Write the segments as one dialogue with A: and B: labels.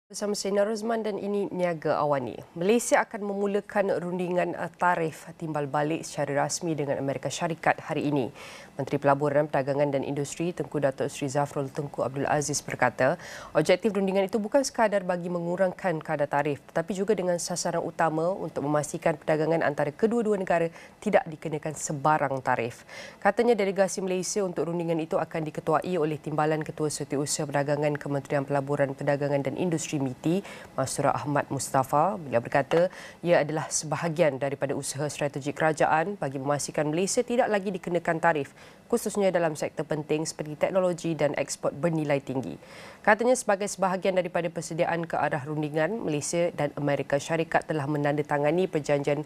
A: Bersama saya Nina Rozamn dan ini Niaga AWANI. Malaysia akan memulakan rundingan tarif timbal balik secara rasmi dengan Amerika Syarikat hari ini. Menteri Pelaburan, Perdagangan dan Industri Tengku Datuk Seri Zafrul Tengku Abdul Aziz berkata, objektif rundingan itu bukan sekadar bagi mengurangkan kadar tarif tetapi juga dengan sasaran utama untuk memastikan perdagangan antara kedua-dua negara tidak dikenakan sebarang tarif. Katanya delegasi Malaysia untuk rundingan itu akan diketuai oleh Timbalan Ketua Setiausaha Perdagangan Kementerian Pelaburan, Perdagangan dan Industri MITI, Masura Ahmad Mustafa. Beliau berkata ia adalah sebahagian daripada usaha strategik kerajaan bagi memastikan Malaysia tidak lagi dikenakan tarif, khususnya dalam sektor penting seperti teknologi dan ekspor bernilai tinggi. Katanya sebagai sebahagian daripada persediaan ke arah rundingan, Malaysia dan Amerika Syarikat telah menandatangani perjanjian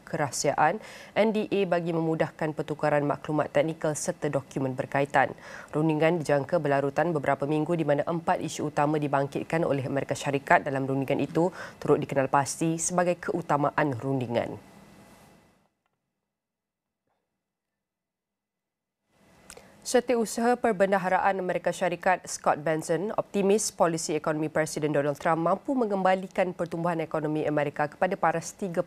A: kerahsiaan NDA bagi memudahkan pertukaran maklumat teknikal serta dokumen berkaitan. Rundingan dijangka berlarutan beberapa minggu di mana 4 isu utama dibangkitkan oleh Amerika Syarikat dalam rundingan itu turut dikenal pasti sebagai keutamaan rundingan. Setiausaha Perbendaharaan Amerika Syarikat Scott Bessent optimis polisi ekonomi Presiden Donald Trump mampu mengembalikan pertumbuhan ekonomi Amerika kepada paras 3%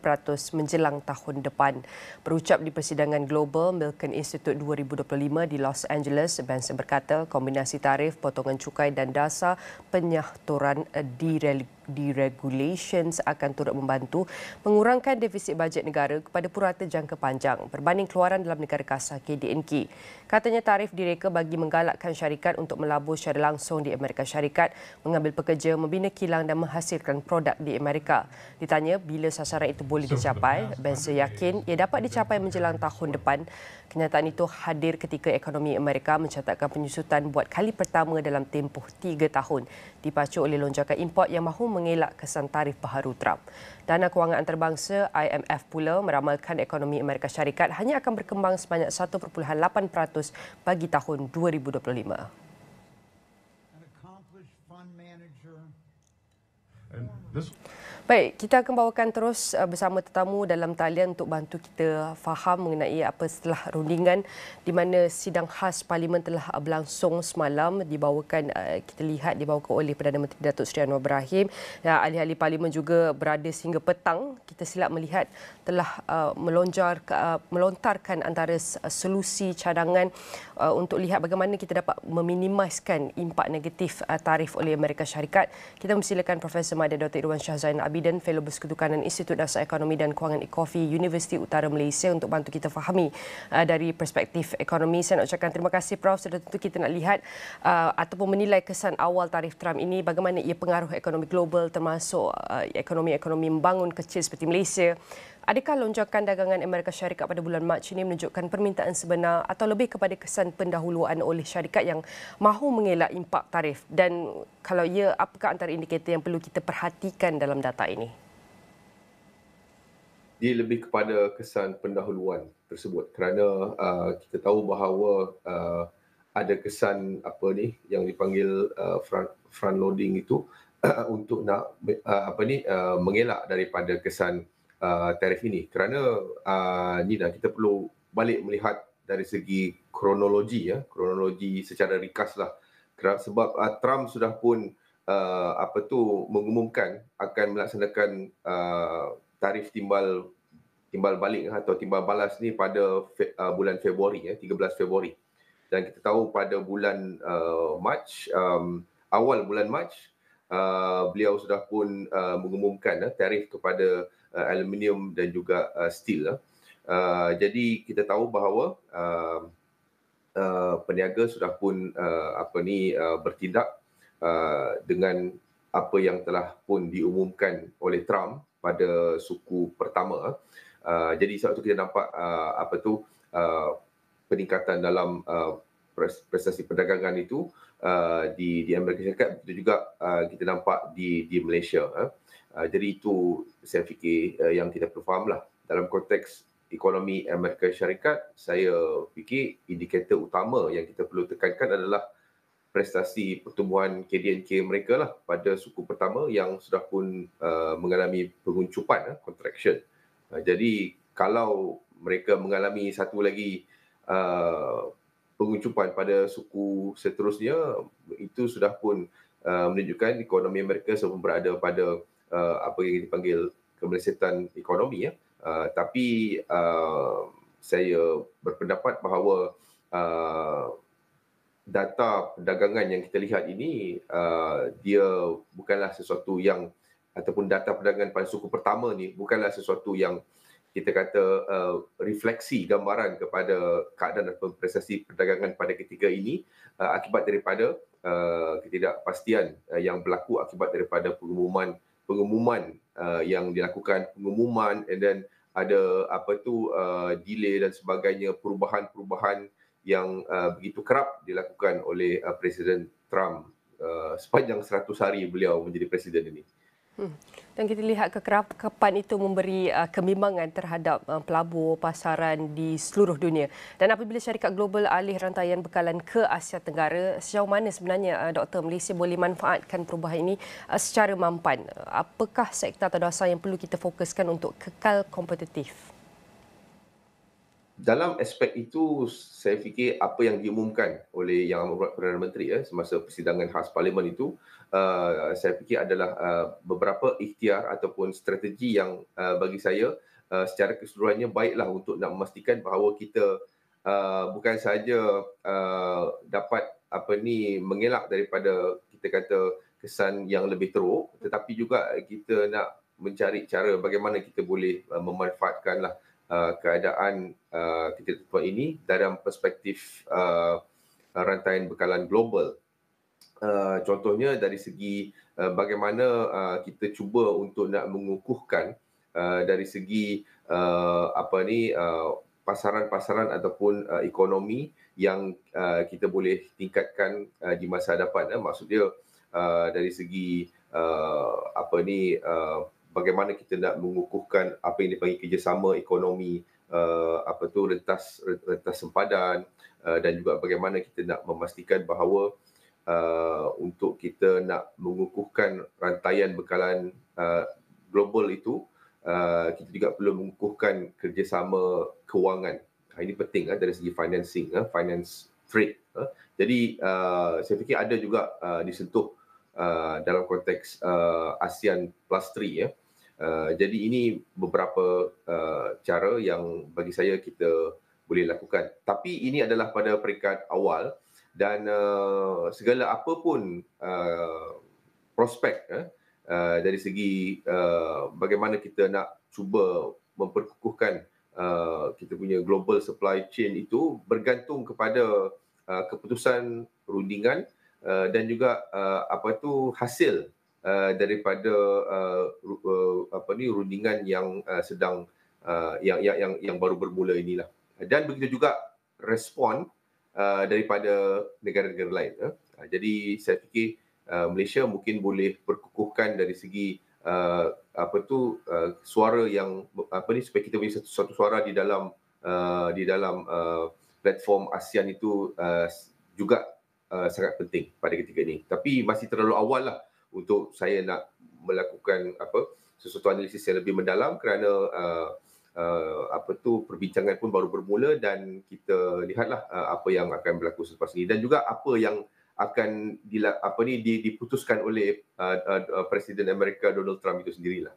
A: menjelang tahun depan. Berucap di persidangan Global Milken Institute 2025 di Los Angeles, Bessent berkata kombinasi tarif, potongan cukai dan dasar penyahturan deregulations akan turut membantu mengurangkan defisit bajet negara kepada purata jangka panjang berbanding keluaran dalam negara kasar KDNK. Katanya tarif direka bagi menggalakkan syarikat untuk melabur secara langsung di Amerika Syarikat, mengambil pekerja, membina kilang dan menghasilkan produk di Amerika. Ditanya bila sasaran itu boleh dicapai, Bessent yakin ia dapat dicapai menjelang tahun depan. Kenyataan itu hadir ketika ekonomi Amerika mencatatkan penyusutan buat kali pertama dalam tempoh 3 tahun, dipacu oleh lonjakan import yang mahu mengelak kesan tarif baharu Trump. Dana Kewangan Antarabangsa IMF pula meramalkan ekonomi Amerika Syarikat hanya akan berkembang sebanyak 1.8% bagi tahun 2025. Baik, kita akan bawakan terus bersama tetamu dalam talian untuk bantu kita faham mengenai apa setelah rundingan di mana sidang khas Parlimen telah berlangsung semalam kita lihat dibawakan oleh Perdana Menteri Datuk Seri Anwar Ibrahim. Ahli-ahli Parlimen juga berada sehingga petang. Kita silap melihat telah melontarkan antara solusi cadangan untuk lihat bagaimana kita dapat meminimaliskan impak negatif tarif oleh Amerika Syarikat. Kita mempersilakan Profesor Madya Dr. Irwan Shah Zain Abidin, Fellow Bersekutukan Institut Dasar Ekonomi dan Kewangan Ekofi Universiti Utara Malaysia untuk bantu kita fahami dari perspektif ekonomi. Saya nak ucapkan terima kasih Prof. Sudah tentu kita nak lihat ataupun menilai kesan awal tarif Trump ini, bagaimana ia pengaruh ekonomi global termasuk ekonomi-ekonomi membangun kecil seperti Malaysia. Adakah lonjakan dagangan Amerika Syarikat pada bulan Mac ini menunjukkan permintaan sebenar atau lebih kepada kesan pendahuluan oleh syarikat yang mahu mengelak impak tarif? Dan kalau ya, apakah antara indikator yang perlu kita perhatikan dalam data ini?
B: Dia lebih kepada kesan pendahuluan tersebut kerana kita tahu bahawa ada kesan yang dipanggil front loading itu untuk nak mengelak daripada kesan tarif ini, kerana Nina, kita perlu balik melihat dari segi kronologi secara ringkaslah, sebab Trump sudah pun mengumumkan akan melaksanakan tarif timbal balik atau timbal balas ni pada bulan Februari, 13 Februari. Dan kita tahu pada bulan Mac, awal bulan Mac, beliau sudah pun mengumumkan tarif kepada aluminium dan juga steel. Jadi kita tahu bahawa peniaga sudah pun bertindak dengan apa yang telah pun diumumkan oleh Trump pada suku pertama. Jadi sebab itu kita nampak peningkatan dalam prestasi perdagangan itu di Amerika Syarikat, itu juga kita nampak di Malaysia. Jadi itu saya fikir yang kita perlu fahamlah. Dalam konteks ekonomi Amerika Syarikat, saya fikir indikator utama yang kita perlu tekankan adalah prestasi pertumbuhan KDNK mereka lah pada suku pertama yang sudah pun mengalami penguncupan, contraction. Jadi kalau mereka mengalami satu lagi penguncupan pada suku seterusnya, itu sudah pun menunjukkan ekonomi Amerika semua berada pada apa yang dipanggil kemelesetan ekonomi, ya. Tapi saya berpendapat bahawa data perdagangan yang kita lihat ini dia bukanlah sesuatu yang, ataupun data perdagangan pada suku pertama ni bukanlah sesuatu yang kita kata refleksi gambaran kepada keadaan atau prestasi perdagangan pada ketika ini, akibat daripada ketidakpastian yang berlaku akibat daripada pengumuman yang dilakukan, and then ada delay dan sebagainya, perubahan-perubahan yang begitu kerap dilakukan oleh Presiden Trump sepanjang 100 hari beliau menjadi presiden ini.
A: Dan kita lihat kekerapan itu memberi kebimbangan terhadap pelabur pasaran di seluruh dunia. Dan apabila syarikat global alih rantaian bekalan ke Asia Tenggara, sejauh mana sebenarnya Dr. Malaysia boleh manfaatkan perubahan ini secara mampan? Apakah sektor atau dasar yang perlu kita fokuskan untuk kekal kompetitif?
B: Dalam aspek itu, saya fikir apa yang diumumkan oleh Yang Amat Perdana Menteri semasa persidangan khas Parlimen itu, saya fikir adalah beberapa ikhtiar ataupun strategi yang bagi saya secara keseluruhannya baiklah untuk nak memastikan bahawa kita bukan sahaja dapat mengelak daripada kita kata kesan yang lebih teruk, tetapi juga kita nak mencari cara bagaimana kita boleh memanfaatkanlah keadaan ketidaktentuan ini dalam perspektif rantaian bekalan global. Contohnya dari segi bagaimana kita cuba untuk nak mengukuhkan dari segi pasaran-pasaran ataupun ekonomi yang kita boleh tingkatkan di masa hadapan. Maksudnya dari segi bagaimana kita nak mengukuhkan apa yang dipanggil kerjasama ekonomi, rentas sempadan, dan juga bagaimana kita nak memastikan bahawa untuk kita nak mengukuhkan rantaian bekalan global itu, kita juga perlu mengukuhkan kerjasama kewangan. Ini penting dari segi financing, finance trade. Jadi saya fikir ada juga disentuh dalam konteks ASEAN Plus 3. Jadi ini beberapa cara yang bagi saya kita boleh lakukan. Tapi ini adalah pada peringkat awal, dan segala apa pun prospek dari segi bagaimana kita nak cuba memperkukuhkan kita punya global supply chain itu bergantung kepada keputusan rundingan dan juga hasil daripada rundingan yang sedang yang baru bermula inilah, dan begitu juga respon daripada negara-negara lain. Jadi saya fikir Malaysia mungkin boleh perkukuhkan dari segi suara yang supaya kita punya satu suara di dalam platform ASEAN itu juga sangat penting pada ketika ini. Tapi masih terlalu awal lah untuk saya nak melakukan sesuatu analisis yang lebih mendalam, kerana perbincangan pun baru bermula, dan kita lihatlah apa yang akan berlaku selepas ini, dan juga apa yang akan diputuskan oleh Presiden Amerika Donald Trump itu sendirilah.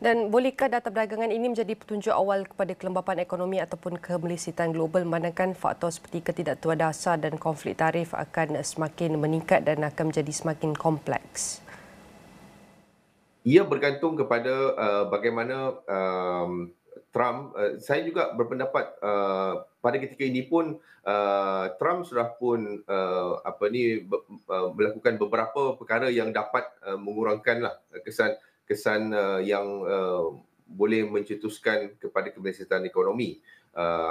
A: Dan bolehkah data perdagangan ini menjadi petunjuk awal kepada kelembapan ekonomi ataupun kemelesetan global, manakala faktor seperti ketidaktentuan dasar dan konflik tarif akan semakin meningkat dan akan menjadi semakin kompleks?
B: Ia bergantung kepada bagaimana Trump. Saya juga berpendapat pada ketika ini pun Trump sudah pun melakukan beberapa perkara yang dapat mengurangkanlah kesan yang boleh mencetuskan kepada kemelesetan ekonomi.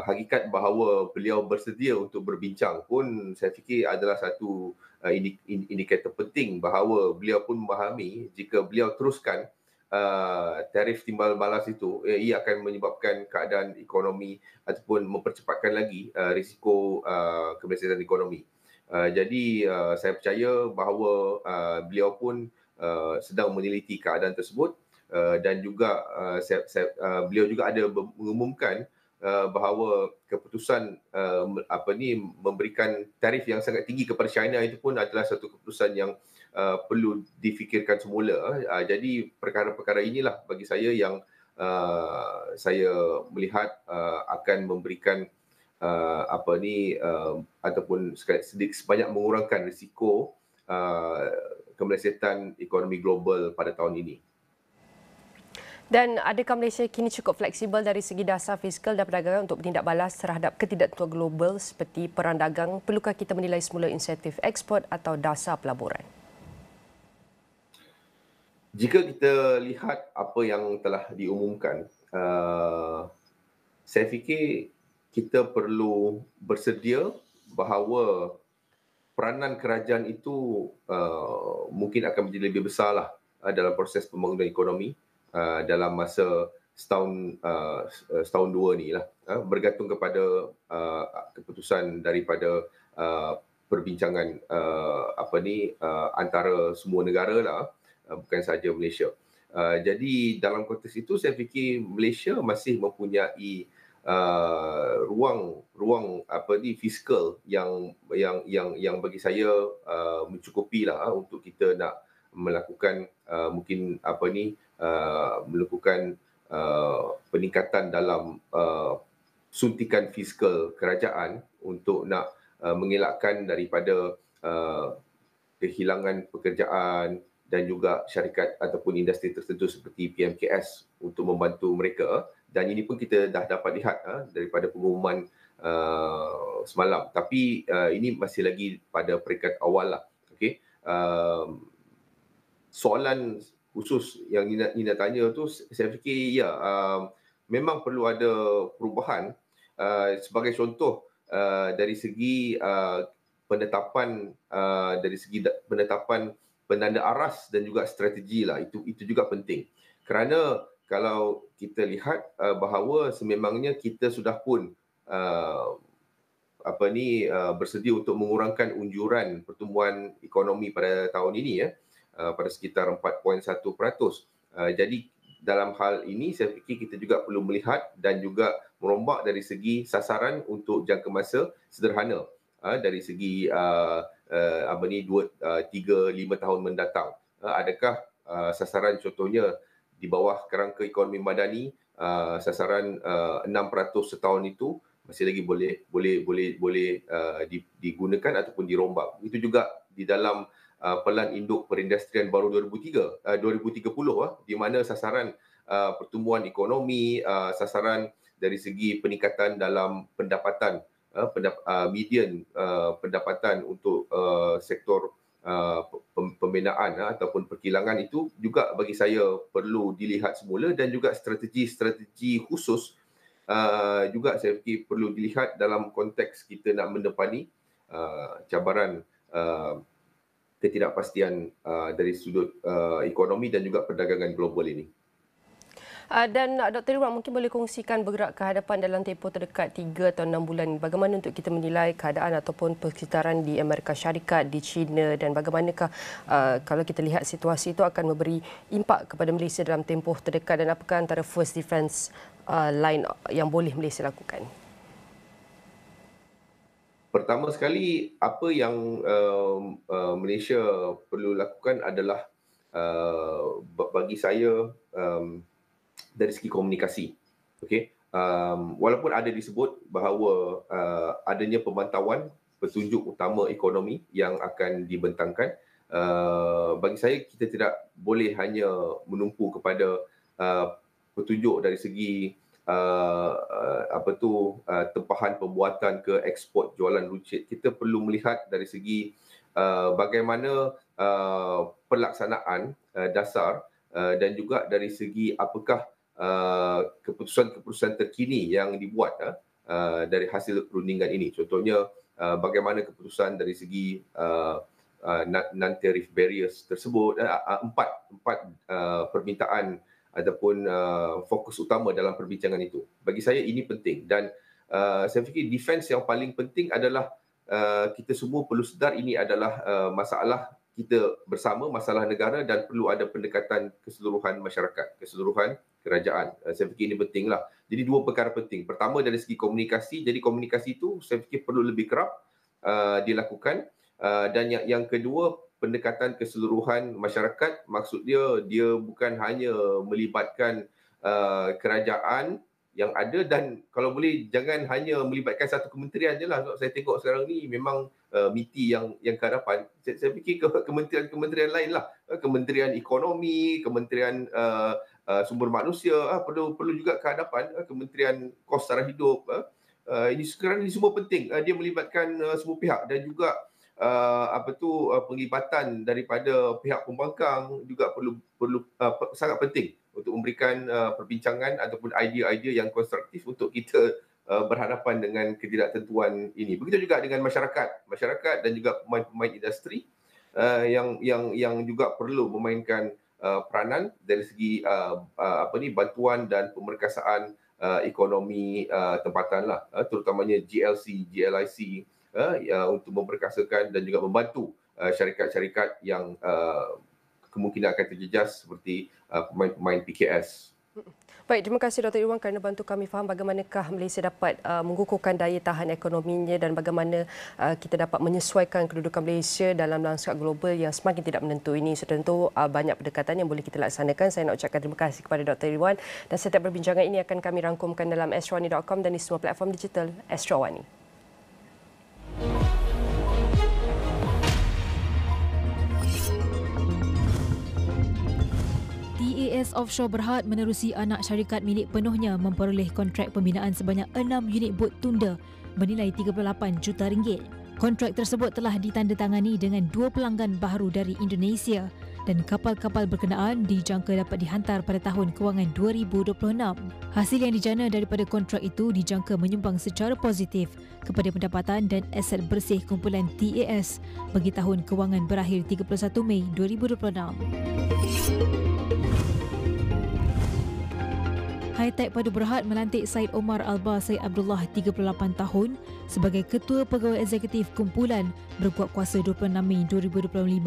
B: Hakikat bahawa beliau bersedia untuk berbincang pun saya fikir adalah satu indikator penting bahawa beliau pun memahami jika beliau teruskan tarif timbal balas itu, ia akan menyebabkan keadaan ekonomi ataupun mempercepatkan lagi risiko kemelesetan ekonomi. Jadi saya percaya bahawa beliau pun sedang meneliti keadaan tersebut, dan juga beliau juga ada mengumumkan bahawa keputusan memberikan tarif yang sangat tinggi kepada China itu pun adalah satu keputusan yang perlu difikirkan semula. Jadi perkara-perkara inilah bagi saya yang saya melihat akan memberikan ataupun sebanyak mengurangkan risiko kemelesetan ekonomi global pada tahun ini.
A: Dan adakah Malaysia kini cukup fleksibel dari segi dasar fiskal dan perdagangan untuk bertindak balas terhadap ketidaktentuan global seperti perang dagang? Perlukah kita menilai semula insentif ekspor atau dasar pelaburan?
B: Jika kita lihat apa yang telah diumumkan, saya fikir kita perlu bersedia bahawa peranan kerajaan itu mungkin akan menjadi lebih besarlah dalam proses pembangunan ekonomi dalam masa setahun dua ni lah, bergantung kepada keputusan daripada perbincangan antara semua negara lah, bukan sahaja Malaysia. Jadi dalam konteks itu saya fikir Malaysia masih mempunyai ruang fiskal yang bagi saya mencukupi lah untuk kita nak melakukan melakukan peningkatan dalam suntikan fiskal kerajaan untuk nak mengelakkan daripada kehilangan pekerjaan dan juga syarikat ataupun industri tertentu seperti PMKS untuk membantu mereka. Dan ini pun kita dah dapat lihat daripada pengumuman semalam. Tapi ini masih lagi pada peringkat awal lah. Okay. Soalan khusus yang Nina tanya tu, saya fikir ya, memang perlu ada perubahan. Sebagai contoh, dari segi penetapan penanda aras dan juga strategi lah, itu juga penting. Kerana kalau kita lihat bahawa sememangnya kita sudah pun bersedia untuk mengurangkan unjuran pertumbuhan ekonomi pada tahun ini pada sekitar 4.1%. Jadi dalam hal ini saya fikir kita juga perlu melihat dan juga merombak dari segi sasaran untuk jangka masa sederhana dari segi 2, 3, 5 tahun mendatang. Adakah sasaran contohnya di bawah kerangka ekonomi madani sasaran 6% setahun itu masih lagi boleh digunakan ataupun dirombak. Itu juga di dalam Pelan Induk Perindustrian baru 2030 di mana sasaran pertumbuhan ekonomi, sasaran dari segi peningkatan dalam pendapatan, median pendapatan untuk sektor pembinaan ataupun perkilangan itu juga bagi saya perlu dilihat semula, dan juga strategi khusus juga saya fikir perlu dilihat dalam konteks kita nak mendepani cabaran ketidakpastian dari sudut ekonomi dan juga perdagangan global ini.
A: Dan Dr. Irwan mungkin boleh kongsikan bergerak ke hadapan dalam tempoh terdekat 3 atau 6 bulan. Bagaimana untuk kita menilai keadaan ataupun persekitaran di Amerika Syarikat, di China, dan bagaimanakah kalau kita lihat situasi itu akan memberi impak kepada Malaysia dalam tempoh terdekat, dan apakah antara first defense line yang boleh Malaysia lakukan?
B: Pertama sekali, apa yang Malaysia perlu lakukan adalah bagi saya dari segi komunikasi. Okay? Walaupun ada disebut bahawa adanya pemantauan petunjuk utama ekonomi yang akan dibentangkan, bagi saya kita tidak boleh hanya menumpu kepada petunjuk dari segi tempahan pembuatan ke ekspor jualan runcit. Kita perlu melihat dari segi bagaimana pelaksanaan dasar dan juga dari segi apakah keputusan-keputusan terkini yang dibuat dari hasil perundingan ini. Contohnya bagaimana keputusan dari segi non-tarif barriers tersebut, empat permintaan ataupun fokus utama dalam perbincangan itu. Bagi saya ini penting, dan saya fikir defense yang paling penting adalah kita semua perlu sedar ini adalah masalah kita bersama masalah negara dan perlu ada pendekatan keseluruhan masyarakat, keseluruhan kerajaan. Saya fikir ini pentinglah. Jadi dua perkara penting. Pertama dari segi komunikasi. Jadi komunikasi itu saya fikir perlu lebih kerap dilakukan. Dan yang kedua, pendekatan keseluruhan masyarakat. Maksud dia bukan hanya melibatkan kerajaan yang ada, dan kalau boleh jangan hanya melibatkan satu kementerian je lah. Sebab saya tengok sekarang ni memang miti yang ke hadapan. Saya fikir kementerian lain lah. Kementerian Ekonomi, Kementerian Sumber Manusia perlu juga ke hadapan. Kementerian Kos Sara Hidup. Ini sekarang ini semua penting. Dia melibatkan semua pihak, dan juga penglibatan daripada pihak pembangkang juga perlu sangat penting untuk memberikan perbincangan ataupun idea-idea yang konstruktif untuk kita berhadapan dengan ketidaktentuan ini. Begitu juga dengan masyarakat dan juga pemain-pemain industri yang juga perlu memainkan peranan dari segi bantuan dan pemerkasaan ekonomi tempatan lah, terutamanya GLC, GLIC, untuk memperkasakan dan juga membantu syarikat-syarikat yang kemungkinan akan terjejas seperti pemain-pemain PKS.
A: Baik, terima kasih Dr. Irwan kerana bantu kami faham bagaimanakah Malaysia dapat mengukuhkan daya tahan ekonominya dan bagaimana kita dapat menyesuaikan kedudukan Malaysia dalam lanskap global yang semakin tidak menentu ini. So, tentu banyak pendekatan yang boleh kita laksanakan. Saya nak ucapkan terima kasih kepada Dr. Irwan, dan setiap perbincangan ini akan kami rangkumkan dalam astroawani.com dan di semua platform digital Astro Awani.
C: TAS Offshore Berhad menerusi anak syarikat milik penuhnya memperoleh kontrak pembinaan sebanyak 6 unit bot tunda bernilai 38 juta ringgit. Kontrak tersebut telah ditandatangani dengan 2 pelanggan baharu dari Indonesia dan kapal-kapal berkenaan dijangka dapat dihantar pada tahun kewangan 2026. Hasil yang dijana daripada kontrak itu dijangka menyumbang secara positif kepada pendapatan dan aset bersih kumpulan TAS bagi tahun kewangan berakhir 31 Mei 2026. High-Tech Padu Berhad melantik Syed Omar Alba Syed Abdullah 38 tahun sebagai Ketua Pegawai Eksekutif Kumpulan berkuat kuasa 26 Mei 2025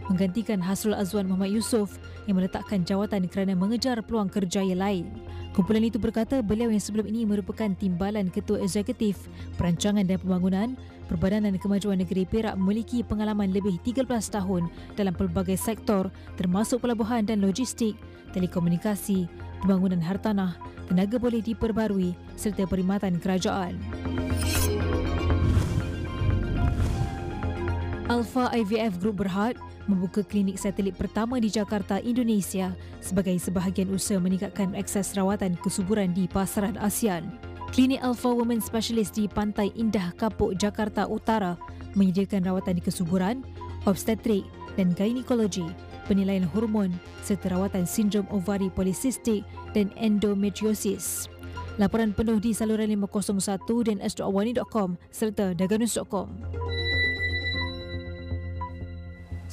C: menggantikan Hasrul Azwan Muhammad Yusof yang meletakkan jawatan kerana mengejar peluang kerjaya lain. Kumpulan itu berkata beliau yang sebelum ini merupakan Timbalan Ketua Eksekutif Perancangan dan Pembangunan Perbadanan Kemajuan Negeri Perak memiliki pengalaman lebih 13 tahun dalam pelbagai sektor termasuk pelabuhan dan logistik, telekomunikasi, pembangunan hartanah, tenaga boleh diperbarui serta perkhidmatan kerajaan. Alpha IVF Group Berhad membuka klinik satelit pertama di Jakarta, Indonesia sebagai sebahagian usaha meningkatkan akses rawatan kesuburan di pasaran ASEAN. Klinik Alpha Women Specialist di Pantai Indah Kapuk, Jakarta Utara menyediakan rawatan di kesuburan, obstetrik dan ginekologi, penilaian hormon serta rawatan sindrom ovari polisistik dan endometriosis. Laporan penuh di saluran 501 dan astroawani.com serta daganus.com.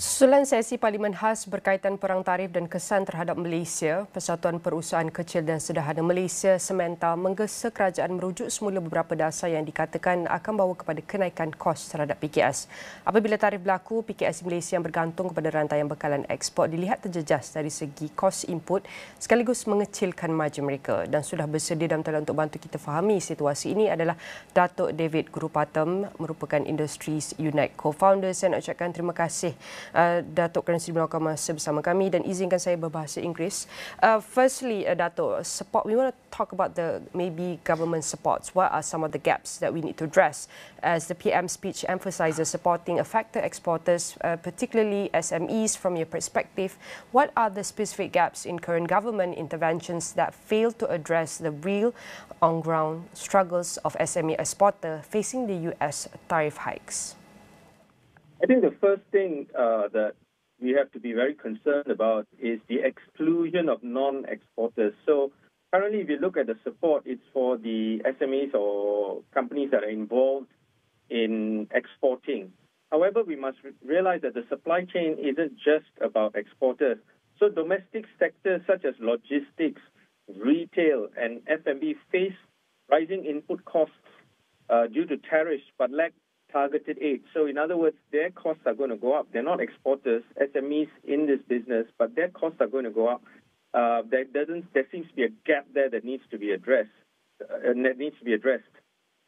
A: Susulan sesi Parlimen Khas berkaitan perang tarif dan kesan terhadap Malaysia, Persatuan Perusahaan Kecil dan Sederhana Malaysia Sementa menggesa kerajaan merujuk semula beberapa dasar yang dikatakan akan bawa kepada kenaikan kos terhadap PKS. Apabila tarif berlaku, PKS Malaysia yang bergantung kepada rantaian bekalan ekspor dilihat terjejas dari segi kos input sekaligus mengecilkan margin mereka. Dan sudah bersedia dalam talian untuk bantu kita fahami situasi ini adalah Datuk David Gurupatam, merupakan Industries Unite co-founder. Saya nak ucapkan terima kasih Datuk kerana sudi meluangkan masa bersama kami dan izinkan saya berbahasa Inggeris. Firstly, Datuk, support. We want to talk about the maybe government supports. What are some of the gaps that we need to address? As the PM speech emphasises supporting affected exporters, particularly SMEs. From your perspective, what are the specific gaps in current government interventions that fail to address the real on-ground struggles of SME exporter facing the US tariff hikes?
D: I think the first thing that we have to be very concerned about is the exclusion of non-exporters. So currently, if you look at the support, it's for the SMEs or companies that are involved in exporting. However, we must realize that the supply chain isn't just about exporters. So domestic sectors such as logistics, retail and F&B face rising input costs due to tariffs but lack targeted aid. So in other words, their costs are going to go up. They're not exporters, SMEs in this business, but their costs are going to go up. There seems to be a gap there that needs to be addressed.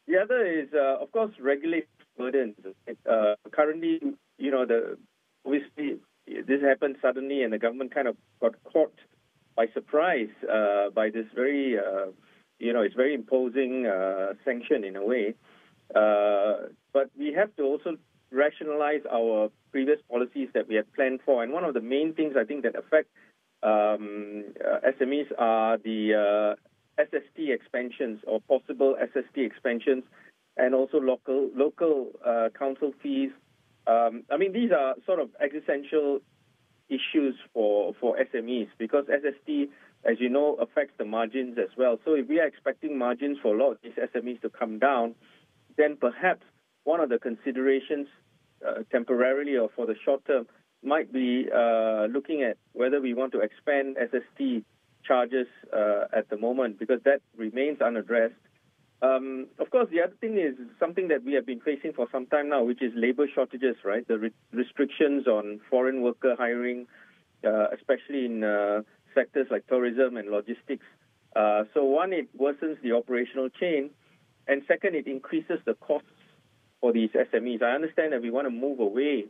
D: The other is, of course, regulatory burdens. Currently, obviously this happened suddenly, and the government kind of got caught by surprise by this very, it's very imposing sanction in a way. But we have to also rationalize our previous policies that we had planned for. And one of the main things I think that affect SMEs are the SST expansions or possible SST expansions, and also local council fees. These are sort of existential issues for SMEs, because SST, as you know, affects the margins as well. So if we are expecting margins for a lot of these SMEs to come down, then perhaps one of the considerations temporarily or for the short term might be looking at whether we want to expand SST charges at the moment, because that remains unaddressed. Of course, the other thing is something that we have been facing for some time now, which is labor shortages, right? The restrictions on foreign worker hiring, especially in sectors like tourism and logistics. So one, it worsens the operational chain, and second, it increases the costs for these SMEs. I understand that we want to move away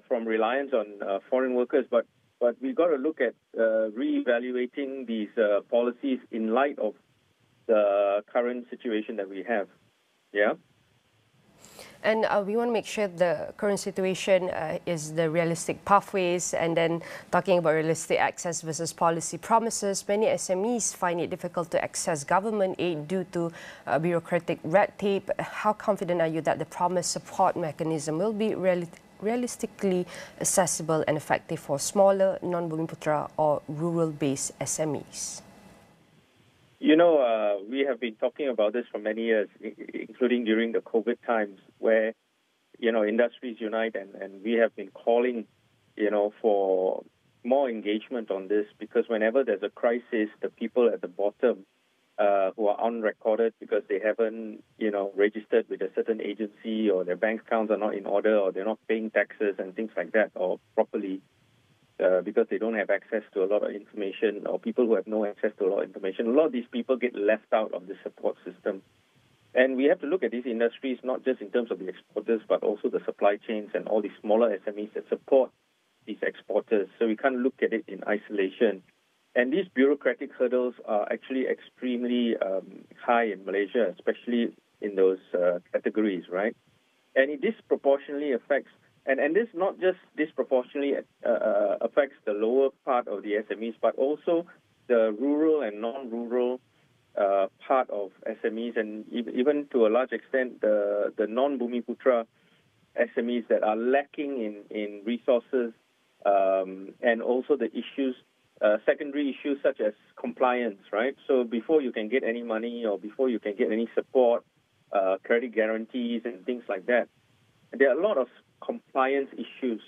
D: from reliance on foreign workers, but we've got to look at reevaluating these policies in light of the current situation that we have. Yeah.
A: And we want to make sure the current situation is the realistic pathways, and then talking about realistic access versus policy promises. Many SMEs find it difficult to access government aid due to bureaucratic red tape. How confident are you that the promised support mechanism will be realistically accessible and effective for smaller, non-Bumiputra or rural-based SMEs?
D: We have been talking about this for many years, including during the COVID times, where, industries unite, and we have been calling, for more engagement on this, because whenever there's a crisis, the people at the bottom who are unrecorded because they haven't, registered with a certain agency, or their bank accounts are not in order, or they're not paying taxes and things like that, or properly, because they don't have access to a lot of information, or people who have no access to a lot of information. A lot of these people get left out of the support system. And we have to look at these industries not just in terms of the exporters, but also the supply chains and all these smaller SMEs that support these exporters. So we can't look at it in isolation. And these bureaucratic hurdles are actually extremely high in Malaysia, especially in those categories, right? And it disproportionately affects, and this not just disproportionately affects the lower part of the SMEs, but also the rural and non-rural part of SMEs, and even to a large extent the non-Bumiputra SMEs that are lacking in resources, and also the issues, secondary issues such as compliance, right? So before you can get any money, or before you can get any support, credit guarantees and things like that, there are a lot of compliance issues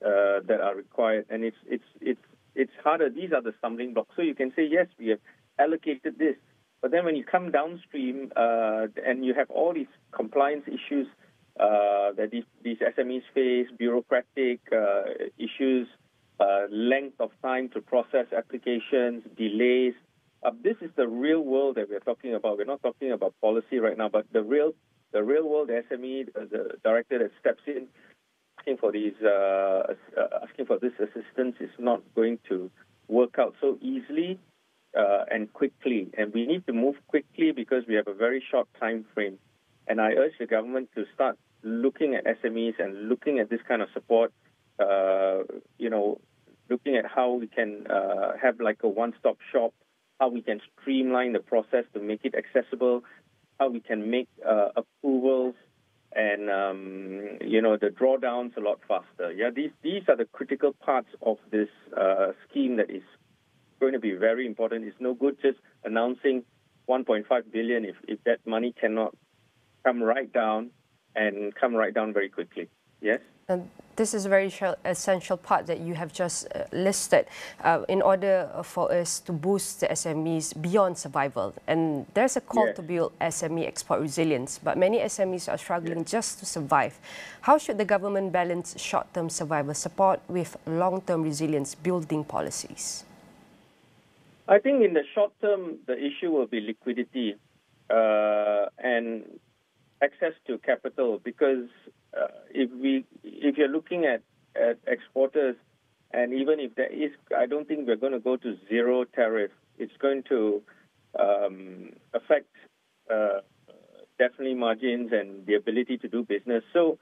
D: that are required, and it's harder. These are the stumbling blocks. So you can say, yes, we have allocated this, but then when you come downstream and you have all these compliance issues that these SMEs face, bureaucratic issues, length of time to process applications, delays. This is the real world that we're talking about. We're not talking about policy right now, but the real world SME, the director that steps in asking for this assistance is not going to work out so easily and quickly. And we need to move quickly because we have a very short time frame. And I urge the government to start looking at SMEs and looking at this kind of support, looking at how we can have like a one-stop shop, how we can streamline the process to make it accessible, how we can make approvals and, the drawdowns a lot faster. Yeah, these are the critical parts of this scheme that is going to be very important. It's no good just announcing 1.5 billion if that money cannot come right down very quickly. Yes?
A: And this is a very essential part that you have just listed in order for us to boost the SMEs beyond survival. And there's a call to build SME export resilience, but many SMEs are struggling just to survive. How should the government balance short-term survival support with long-term resilience building policies?
D: I think in the short term, the issue will be liquidity and access to capital, because if you're looking at exporters, and even if there is, I don't think we're going to go to zero tariff. It's going to affect definitely margins and the ability to do business. So,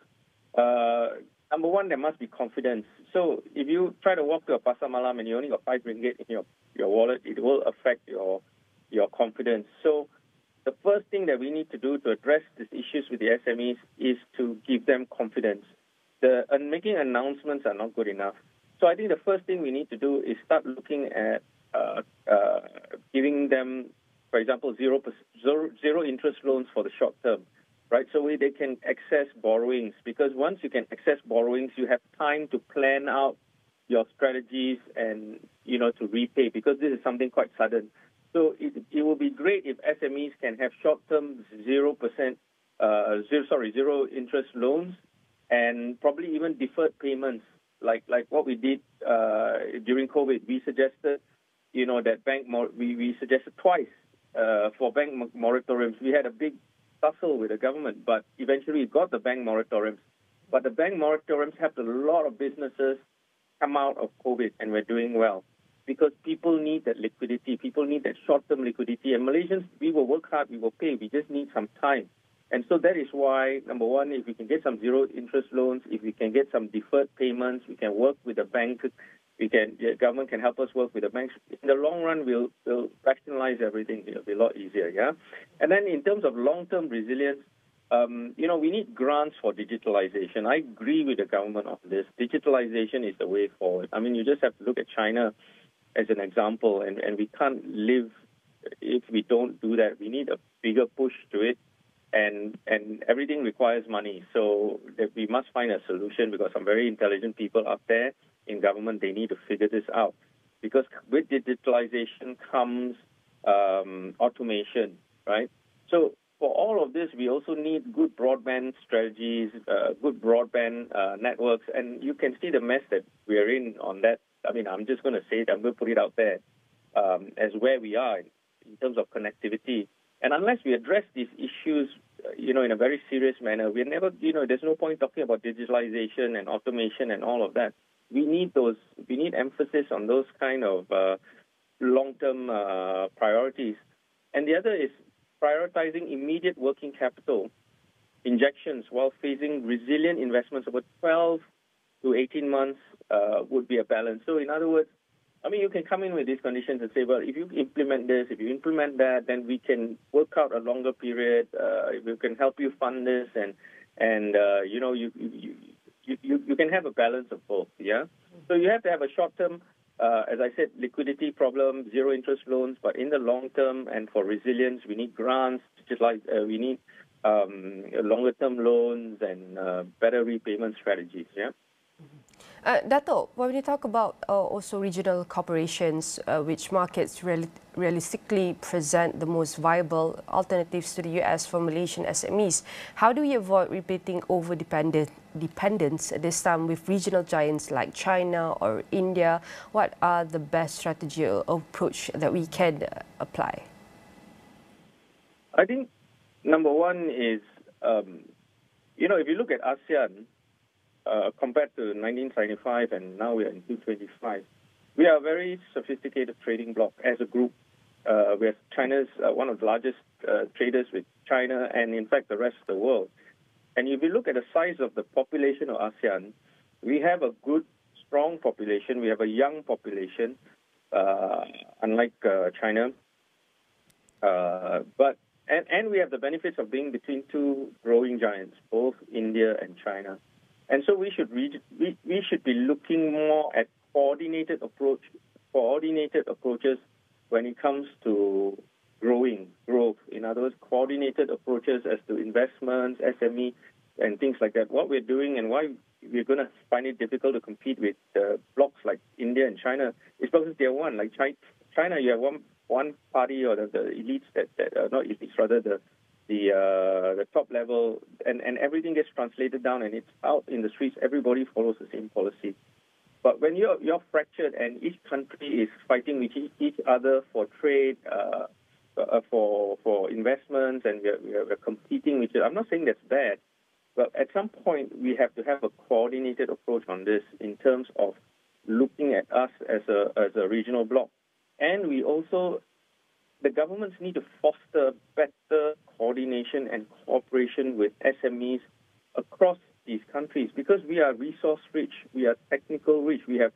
D: number one, there must be confidence. So if you try to walk to a pasar malam and you only got 5 ringgit in your wallet, it will affect your confidence. So the first thing that we need to do to address these issues with the SMEs is to give them confidence. Making announcements are not good enough. So I think the first thing we need to do is start looking at giving them, for example, zero interest loans for the short term, right? So they can access borrowings, because once you can access borrowings, you have time to plan out your strategies and, to repay, because this is something quite sudden. So it will be great if SMEs can have short-term zero interest loans, and probably even deferred payments, like what we did during COVID. We suggested, that we suggested twice for bank moratoriums. We had a big tussle with the government, but eventually we got the bank moratoriums. But the bank moratoriums helped a lot of businesses come out of COVID, and we're doing well. Because people need that liquidity. People need that short-term liquidity. And Malaysians, we will work hard, we will pay. We just need some time. And so that is why, number one, if we can get some zero-interest loans, if we can get some deferred payments, we can work with the bank, the government can help us work with the banks. In the long run, we'll rationalize everything. It'll be a lot easier, yeah? And then in terms of long-term resilience, we need grants for digitalization. I agree with the government on this. Digitalization is the way forward. I mean, you just have to look at China as an example, and we can't live if we don't do that. We need a bigger push to it, and everything requires money. So that we must find a solution, because some very intelligent people up there in government, they need to figure this out. Because with digitalization comes automation, right? So for all of this, we also need good broadband strategies, good broadband networks, and you can see the mess that we are in on that. I mean, I'm just going to say it. I'm going to put it out there as where we are in terms of connectivity. And unless we address these issues, in a very serious manner, we're never, there's no point talking about digitalization and automation and all of that. We need emphasis on those kind of long-term priorities. And the other is prioritizing immediate working capital injections while phasing resilient investments over 12 to 18 months would be a balance. So in other words, I mean, you can come in with these conditions and say, well, if you implement this, if you implement that, then we can work out a longer period. We can help you fund this, and you can have a balance of both. Yeah. So you have to have a short term, as I said, liquidity problem, zero interest loans. But in the long term and for resilience, we need grants. We need longer term loans and better repayment strategies. Yeah.
A: Dato', when you talk about also regional corporations, which markets realistically present the most viable alternatives to the US for Malaysian SMEs, how do we avoid repeating over-dependence this time with regional giants like China or India? What are the best strategy or approach that we can apply?
D: I think number one is, if you look at ASEAN, compared to 1975 and now we are in 2025, we are a very sophisticated trading bloc as a group. We are China's one of the largest traders with China and, in fact, the rest of the world. And if you look at the size of the population of ASEAN, we have a good, strong population. We have a young population, unlike China. And we have the benefits of being between two growing giants, both India and China. And so we should be looking more at coordinated approaches when it comes to growth. In other words, coordinated approaches as to investments, SME, and things like that. What we're doing and why we're going to find it difficult to compete with blocs like India and China is because they're one. Like China, you have one party or the elites that not elites, rather the top level, and everything gets translated down and it's out in the streets. Everybody follows the same policy. But when you're fractured and each country is fighting with each other for trade, for investments, and we're competing with it, I'm not saying that's bad, but at some point we have to have a coordinated approach on this in terms of looking at us as a regional bloc. And the governments need to foster better coordination and cooperation with SMEs across these countries, because we are resource rich, we are technical rich, we have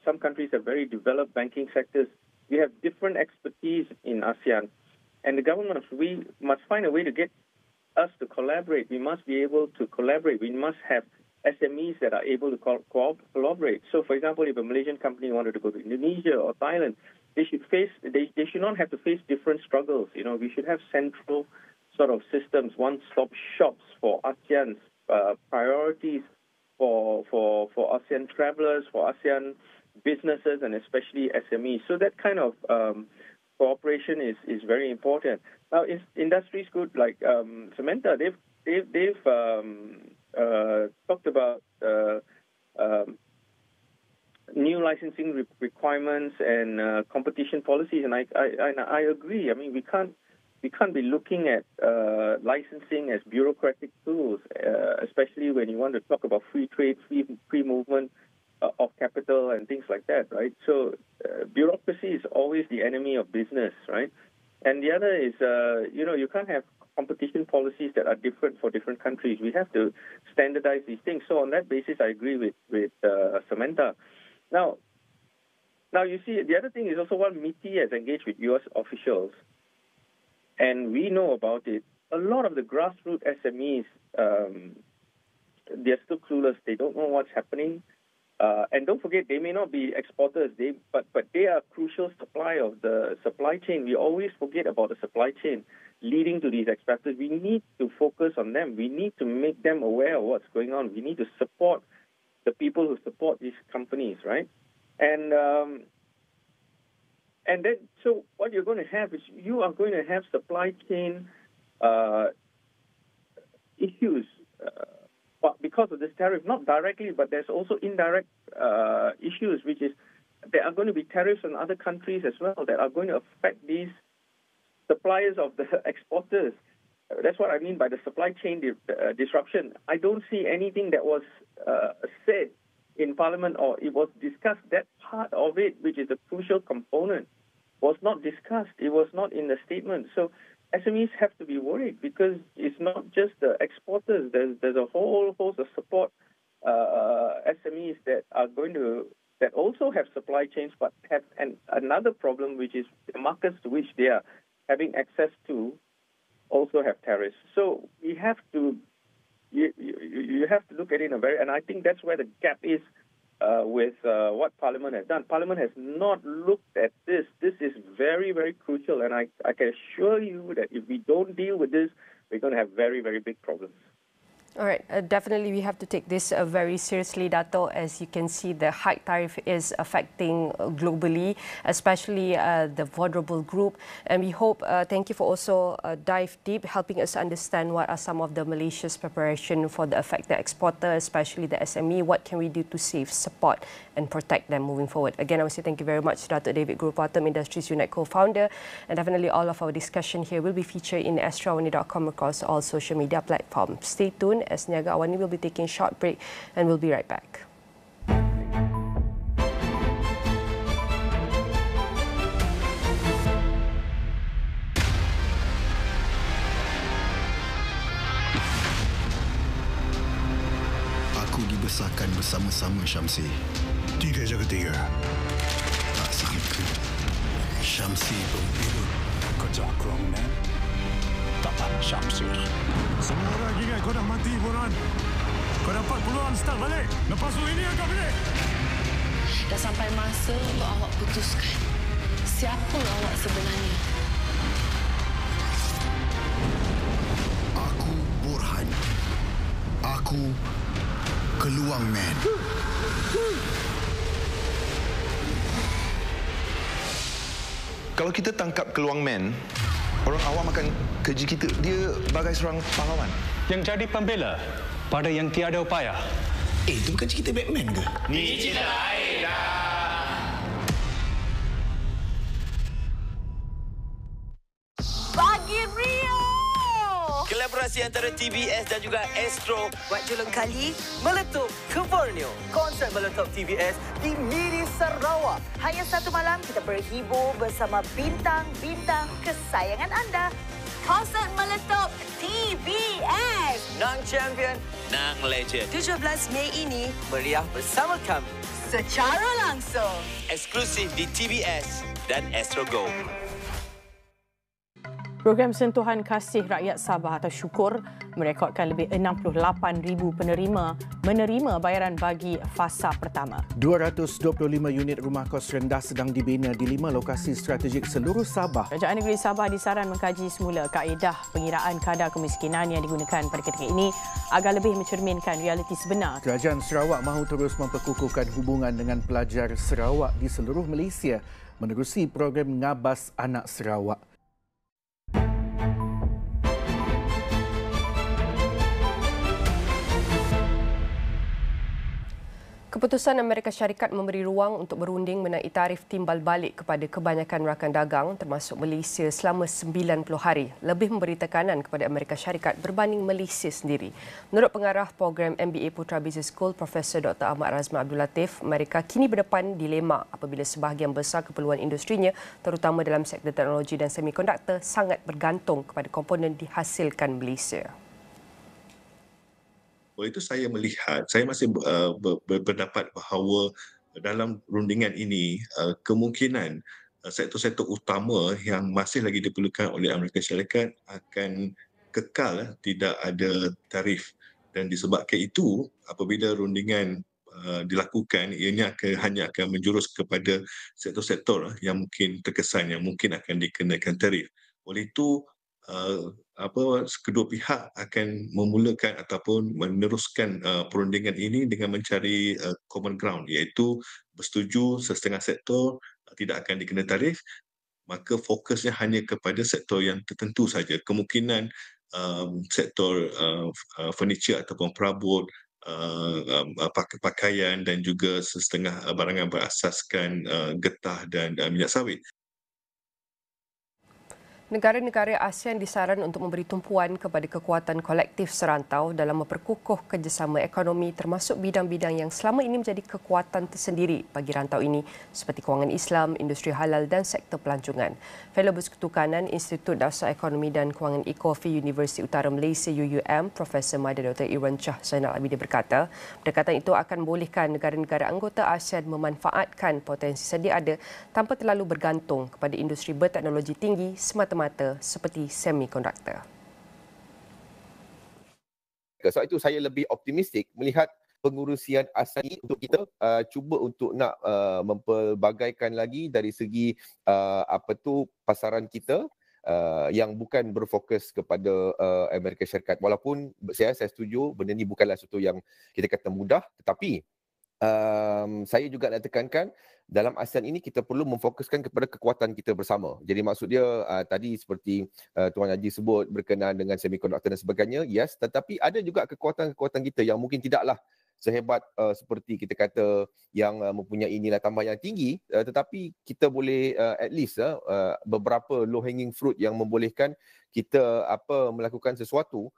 D: some countries have very developed banking sectors. We have different expertise in ASEAN, and the government, we must find a way to get us to collaborate. We must be able to collaborate. We must have SMEs that are able to collaborate. So, for example, if a Malaysian company wanted to go to Indonesia or Thailand, they should not have to face different struggles. We should have central sort of systems, one-stop shops for ASEAN's priorities, for ASEAN travelers, for ASEAN businesses, and especially SMEs. So that kind of cooperation is very important. Now, industries good like Samantha, they've talked about new licensing requirements and competition policies, and I agree. I mean, we can't be looking at licensing as bureaucratic tools, especially when you want to talk about free trade, free movement of capital and things like that, right? So bureaucracy is always the enemy of business, right? And the other is, you can't have competition policies that are different for different countries. We have to standardize these things. So on that basis, I agree with Samantha. Now, you see, the other thing is also while MITI has engaged with U.S. officials, and we know about it, a lot of the grassroots SMEs, they're still clueless. They don't know what's happening. And don't forget, they may not be exporters, but they are a crucial supply of the supply chain. We always forget about the supply chain leading to these exporters. We need to focus on them. We need to make them aware of what's going on. We need to support the people who support these companies, right? And then, so what you're going to have is you are going to have supply chain issues because of this tariff, not directly, but there's also indirect issues, which is there are going to be tariffs on other countries as well that are going to affect these suppliers of the exporters. That's what I mean by the supply chain disruption. I don't see anything that was said in Parliament, or it was discussed. That part of it, which is a crucial component, was not discussed. It was not in the statement. So SMEs have to be worried because it's not just the exporters. There's a whole host of support SMEs that also have supply chains, but have another problem, which is the markets to which they are having access to also have tariffs. So we have to you have to look at it and I think that's where the gap is with what Parliament has done. Parliament has not looked at this. This is very, very crucial, and I can assure you that if we don't deal with this, we're going to have very, very big problems.
A: All right, definitely we have to take this very seriously, Dato. As you can see, the high tariff is affecting globally, especially the vulnerable group. And we hope, thank you for also dive deep, helping us understand what are some of the Malaysia's preparation for the affected exporter, especially the SME. What can we do to save, support and protect them moving forward? Again, I would say thank you very much, Dato David Gurupatam, Industries Unite co-founder. And definitely all of our discussion here will be featured in astroawani.com across all social media platforms. Stay tuned, as Niaga Awani will be taking a short break and we'll be right back.
E: Aku dibesarkan bersama-sama Syamsi.
F: 3 jaga 3.
E: Tak sangka Syamsi berwujud.
F: Kerja kurang ni. Dapat Syamsir. Semua orang ingat kau dah mati, Boran. Kau dapat peluang start balik. Lepas tu ini agak balik.
G: Dah sampai masa untuk awak putuskan siapa awak sebenarnya.
E: Aku Burhan. Aku Keluang Man.
H: Kalau kita tangkap Keluang Man, orang awam akan keji kita. Dia bagai seorang pahlawan.
F: Yang jadi pembela pada yang tiada upaya.
E: Itu bukan cerita Batman ke?
F: Ni cerita lain dah.
I: Bagi Rio!
J: Kolaborasi antara TVS dan juga Astro
I: Buat julung kali,
J: meletup ke Borneo. Konsert meletup TVS di Mini Sarawak.
I: hanya satu malam kita berhibur bersama bintang-bintang kesayangan anda. Konsert meletup TVS.
J: Nang Champion, Nang Legend.
I: 17 Mei ini
J: Meriah bersama kami.
I: secara langsung.
J: Eksklusif di TVS dan Astro Go.
K: Program Sentuhan Kasih Rakyat Sabah atau Syukur merekodkan lebih 68,000 penerima menerima bayaran bagi fasa pertama.
L: 225 unit rumah kos rendah sedang dibina di 5 lokasi strategik seluruh Sabah.
K: Kerajaan Negeri Sabah disaran mengkaji semula kaedah pengiraan kadar kemiskinan yang digunakan pada ketika ini agar lebih mencerminkan realiti sebenar.
L: Kerajaan Sarawak mahu terus memperkukuhkan hubungan dengan pelajar Sarawak di seluruh Malaysia menerusi program Ngabas Anak Sarawak.
A: Keputusan Amerika Syarikat memberi ruang untuk berunding menaiki tarif timbal balik kepada kebanyakan rakan dagang termasuk Malaysia selama 90 hari lebih memberi tekanan kepada Amerika Syarikat berbanding Malaysia sendiri. Menurut pengarah program MBA Putra Business School Profesor Dr. Nina Rozamn Abdul Latif, Amerika kini berdepan dilema apabila sebahagian besar keperluan industrinya terutama dalam sektor teknologi dan semikonduktor sangat bergantung kepada komponen dihasilkan Malaysia.
M: Oleh itu saya melihat, saya masih berpendapat bahawa dalam rundingan ini kemungkinan sektor-sektor utama yang masih lagi diperlukan oleh Amerika Syarikat akan kekal tidak ada tarif. Dan disebabkan itu apabila rundingan dilakukan, ianya hanya akan menjurus kepada sektor-sektor yang mungkin terkesan, yang mungkin akan dikenakan tarif. Oleh itu kedua pihak akan memulakan ataupun meneruskan perundingan ini dengan mencari common ground, iaitu bersetuju setengah sektor tidak akan dikena tarif, maka fokusnya hanya kepada sektor yang tertentu saja. Kemungkinan sektor furniture ataupun perabot, pakaian dan juga setengah barangan berasaskan getah dan minyak sawit.
A: Negara-negara ASEAN disaran untuk memberi tumpuan kepada kekuatan kolektif serantau dalam memperkukuh kerjasama ekonomi termasuk bidang-bidang yang selama ini menjadi kekuatan tersendiri bagi rantau ini seperti kewangan Islam, industri halal dan sektor pelancongan. Fellow Bersekutukanan Institut Dasar Ekonomi dan Kewangan Ekofi Universiti Utara Malaysia UUM, Profesor Madya Dr. Irwan Shah Zainal Abidin berkata, pendekatan itu akan membolehkan negara-negara anggota ASEAN memanfaatkan potensi sedia ada tanpa terlalu bergantung kepada industri berteknologi tinggi semata-mata seperti semikonduktor.
B: Sebab itu saya lebih optimistik melihat pengurusian ASEAN ini untuk kita cuba untuk nak mempelbagaikan lagi dari segi pasaran kita yang bukan berfokus kepada Amerika Syarikat. Walaupun saya setuju benda ni bukanlah sesuatu yang kita kata mudah, tetapi saya juga nak tekankan dalam ASEAN ini kita perlu memfokuskan kepada kekuatan kita bersama. Jadi maksud dia tadi seperti Tuan Haji sebut berkenaan dengan semikonduktor dan sebagainya, yes, tetapi ada juga kekuatan-kekuatan kita yang mungkin tidaklah sehebat seperti kita kata yang mempunyai nilai tambah yang tinggi, tetapi kita boleh at least beberapa low hanging fruit yang membolehkan kita melakukan sesuatu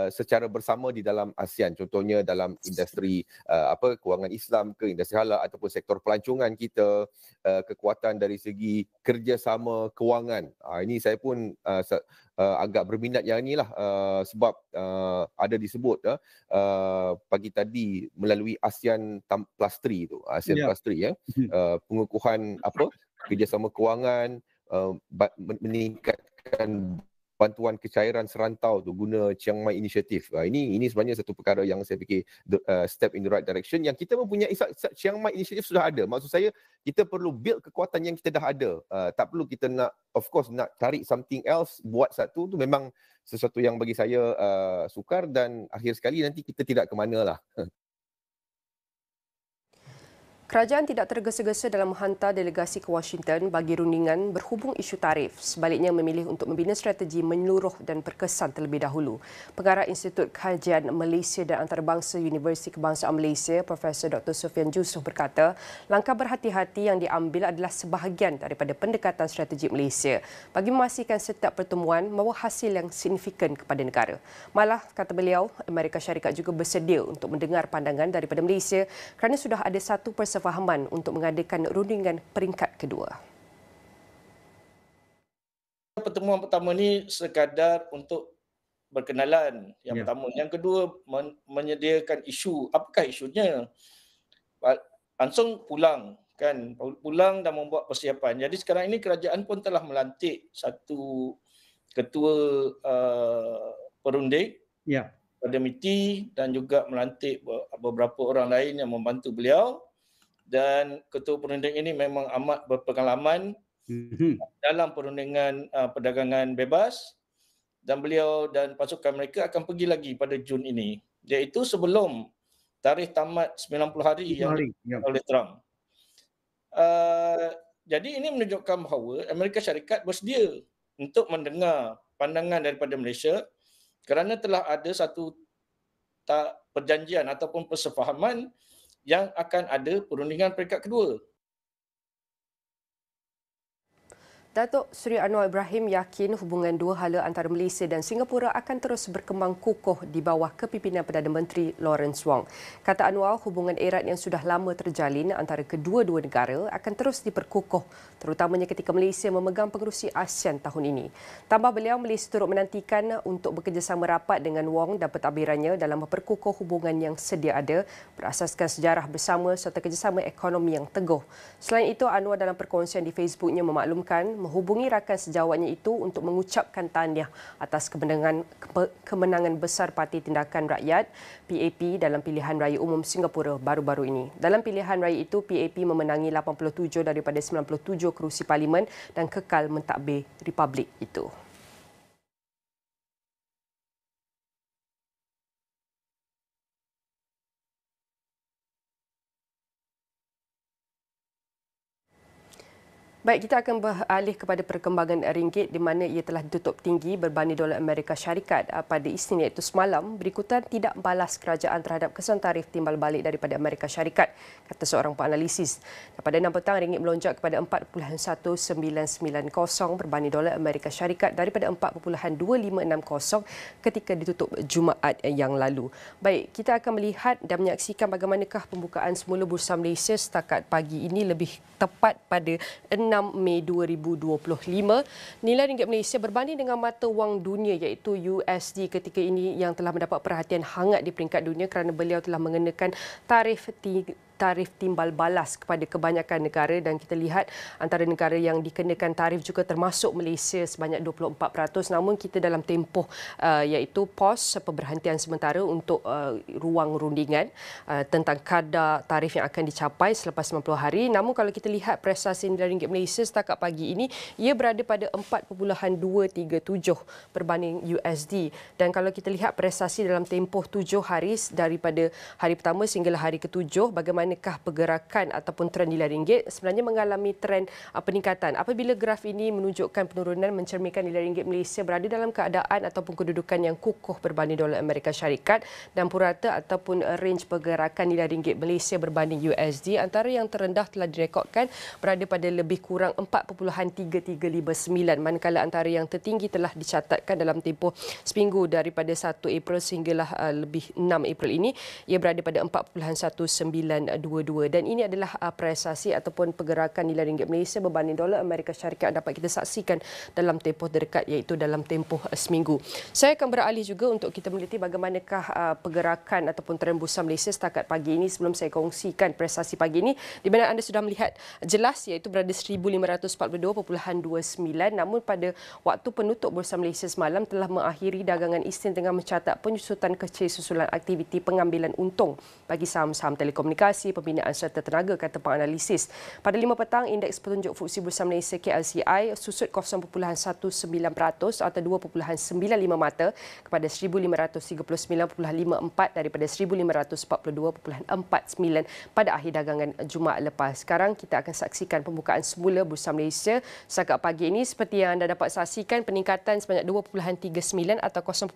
B: secara bersama di dalam ASEAN. Contohnya dalam industri kewangan Islam ke industri halal ataupun sektor pelancongan kita, kekuatan dari segi kerjasama kewangan. Ini saya pun agak berminat yang inilah sebab ada disebut pagi tadi melalui ASEAN Plus 3 tu, ASEAN Plus 3 pengukuhan kerjasama kewangan, meningkatkan bantuan kecairan serantau tu guna Chiang Mai Initiative. Ini sebenarnya satu perkara yang saya fikir step in the right direction yang kita mempunyai. Chiang Mai Initiative sudah ada. Maksud saya kita perlu build kekuatan yang kita dah ada. Tak perlu kita nak, of course, nak cari something else, buat satu tu memang sesuatu yang bagi saya sukar dan akhir sekali nanti kita tidak ke mana lah.
A: Kerajaan tidak tergesa-gesa dalam menghantar delegasi ke Washington bagi rundingan berhubung isu tarif. Sebaliknya memilih untuk membina strategi menyeluruh dan berkesan terlebih dahulu. Pengarah Institut Kajian Malaysia dan Antarabangsa Universiti Kebangsaan Malaysia, Profesor Dr. Sofian Jusuf berkata, langkah berhati-hati yang diambil adalah sebahagian daripada pendekatan strategik Malaysia bagi memastikan setiap pertemuan membawa hasil yang signifikan kepada negara. Malah, kata beliau, Amerika Syarikat juga bersedia untuk mendengar pandangan daripada Malaysia kerana sudah ada satu persefahaman untuk mengadakan rundingan peringkat kedua.
N: Pertemuan pertama ni sekadar untuk berkenalan. Yang pertama. Yang kedua, menyediakan isu. Apakah isunya? Langsung pulang, kan? Pulang dan membuat persiapan. Jadi sekarang ini kerajaan pun telah melantik satu ketua perunding pada MITI dan juga melantik beberapa orang lain yang membantu beliau. Dan ketua perunding ini memang amat berpengalaman dalam perundingan perdagangan bebas, dan beliau dan pasukan mereka akan pergi lagi pada Jun ini, iaitu sebelum tarikh tamat 90 hari yang oleh Trump. Jadi ini menunjukkan bahawa Amerika Syarikat bersedia untuk mendengar pandangan daripada Malaysia kerana telah ada satu perjanjian ataupun persefahaman yang akan ada perundingan peringkat kedua.
A: Datuk Seri Anwar Ibrahim yakin hubungan dua hala antara Malaysia dan Singapura akan terus berkembang kukuh di bawah kepimpinan Perdana Menteri Lawrence Wong. Kata Anwar, hubungan erat yang sudah lama terjalin antara kedua-dua negara akan terus diperkukuh, terutamanya ketika Malaysia memegang pengerusi ASEAN tahun ini. Tambah beliau, Malaysia turut menantikan untuk bekerjasama rapat dengan Wong dan pentadbirannya dalam memperkukuh hubungan yang sedia ada berasaskan sejarah bersama serta kerjasama ekonomi yang teguh. Selain itu, Anwar dalam perkongsian di Facebooknya memaklumkan menghubungi rakan sejawatnya itu untuk mengucapkan tahniah atas kemenangan besar Parti Tindakan Rakyat PAP dalam pilihan raya umum Singapura baru-baru ini. Dalam pilihan raya itu, PAP memenangi 87 daripada 97 kerusi parlimen dan kekal mentadbir republik itu. Baik, kita akan beralih kepada perkembangan ringgit di mana ia telah ditutup tinggi berbanding dolar Amerika Syarikat pada Isnin iaitu semalam berikutan tidak membalas kerajaan terhadap kesan tarif timbal balik daripada Amerika Syarikat, kata seorang penganalisis. Pada 6 petang, ringgit melonjak kepada 4.1990 berbanding dolar Amerika Syarikat daripada 4.2560 ketika ditutup Jumaat yang lalu. Baik, kita akan melihat dan menyaksikan bagaimanakah pembukaan semula Bursa Malaysia setakat pagi ini lebih tepat pada 6 Mei 2025. Nilai ringgit Malaysia berbanding dengan mata wang dunia iaitu USD ketika ini yang telah mendapat perhatian hangat di peringkat dunia kerana beliau telah mengenakan tarif timbal balas kepada kebanyakan negara, dan kita lihat antara negara yang dikenakan tarif juga termasuk Malaysia sebanyak 24%. Namun kita dalam tempoh iaitu pos pemberhentian sementara untuk ruang rundingan tentang kadar tarif yang akan dicapai selepas 90 hari. Namun kalau kita lihat prestasi nilai ringgit Malaysia setakat pagi ini, ia berada pada 4.237 berbanding USD. Dan kalau kita lihat prestasi dalam tempoh 7 hari daripada hari pertama sehinggalah hari ke-7, bagaimanakah pergerakan ataupun trend nilai ringgit? Sebenarnya mengalami trend peningkatan. Apabila graf ini menunjukkan penurunan, mencerminkan nilai ringgit Malaysia berada dalam keadaan ataupun kedudukan yang kukuh berbanding dolar Amerika Syarikat, dan purata ataupun range pergerakan nilai ringgit Malaysia berbanding USD antara yang terendah telah direkodkan berada pada lebih kurang 4.3359, manakala antara yang tertinggi telah dicatatkan dalam tempoh seminggu daripada 1 April sehinggalah lebih 6 April ini, ia berada pada 4.1922, dan ini adalah prestasi ataupun pergerakan nilai ringgit Malaysia berbanding dolar Amerika Syarikat dapat kita saksikan dalam tempoh terdekat iaitu dalam tempoh seminggu. Saya akan beralih juga untuk kita meneliti bagaimanakah pergerakan ataupun trend bursa Malaysia setakat pagi ini sebelum saya kongsikan prestasi pagi ini di mana anda sudah melihat jelas iaitu berada 1542.29, namun pada waktu penutup bursa Malaysia semalam telah mengakhiri dagangan Isnin dengan mencatat penyusutan kecil susulan aktiviti pengambilan untung bagi saham-saham telekomunikasi, Investasi, Pembinaan serta Tenaga, kata penganalisis. Pada 5 petang, indeks petunjuk FTSE Bursa Malaysia KLCI susut 0.19% atau 2.95 mata kepada 1,539.54 daripada 1,542.49 pada akhir dagangan Jumaat lepas. Sekarang kita akan saksikan pembukaan semula Bursa Malaysia setakat pagi ini. Seperti yang anda dapat saksikan, peningkatan sebanyak 2.39 atau 0.16%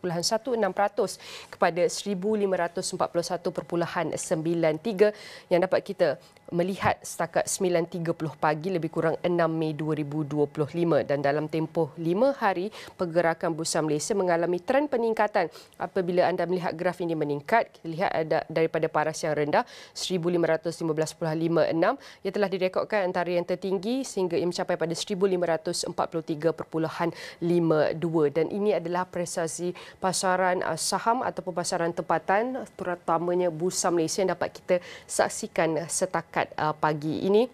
A: kepada 1,541.93 yang dapat kita melihat setakat 9.30 pagi lebih kurang 6 Mei 2025, dan dalam tempoh 5 hari pergerakan Bursa Malaysia mengalami trend peningkatan. Apabila anda melihat graf ini meningkat, kita lihat ada daripada paras yang rendah 1,515.56 ia telah direkodkan antara yang tertinggi sehingga ia mencapai pada 1,543.52, dan ini adalah prestasi pasaran saham ataupun pasaran tempatan terutamanya Bursa Malaysia yang dapat kita saksikan setakat pagi ini.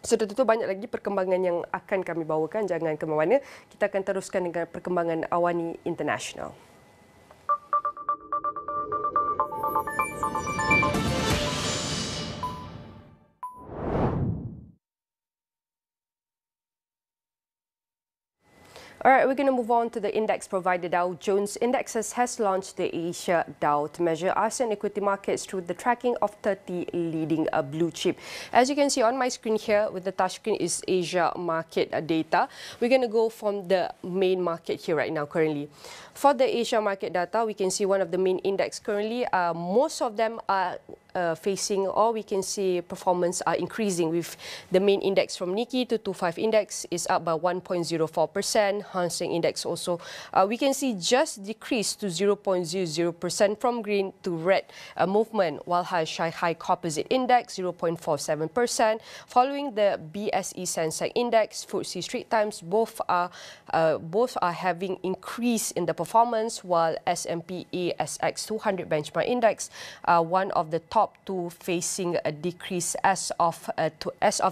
A: Sudah tentu banyak lagi perkembangan yang akan kami bawakan. Jangan ke mana-mana. Kita akan teruskan dengan perkembangan AWANI International. All right, we're going to move on to the index provider Dow Jones Indexes has launched the Asia Dow to measure ASEAN equity markets through the tracking of 30 leading blue chip. As you can see on my screen here with the touchscreen is Asia market data. We're going to go from the main market here right now currently. For the Asia market data, we can see one of the main index currently. Most of them are facing, or we can see performance are increasing, with the main index from Nikkei 225 index is up by 1.04%. Hang Seng index also we can see just decreased to 0.00% from green to red movement, while Shanghai Composite Index 0.47%. Following the BSE Sensex Index, FTSE Straits Times both are having increase in the performance, while S&P ASX 200 benchmark index one of the top two facing a decrease as of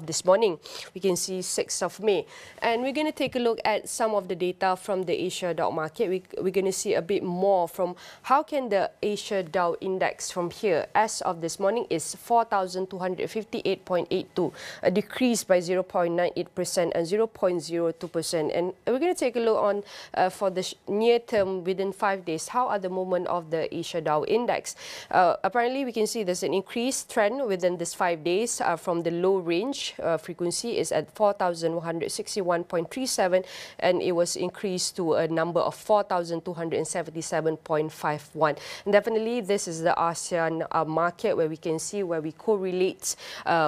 A: this morning. We can see 6th of May, and we're going to take a look at some of the data from the Asia Dow market. We're going to see a bit more from how can the Asia Dow index from here as of this morning is 4,258.82, a decrease by 0.98% and 0.02%. And we're going to take a look on for the near term within 5 days. How are the movement of the Asia Dow index? Apparently, we can see there's an increased trend within this 5 days from the low range frequency is at 4,161.37, and it was increased to a number of 4,277.51. And definitely, this is the ASEAN market where we can see where we correlate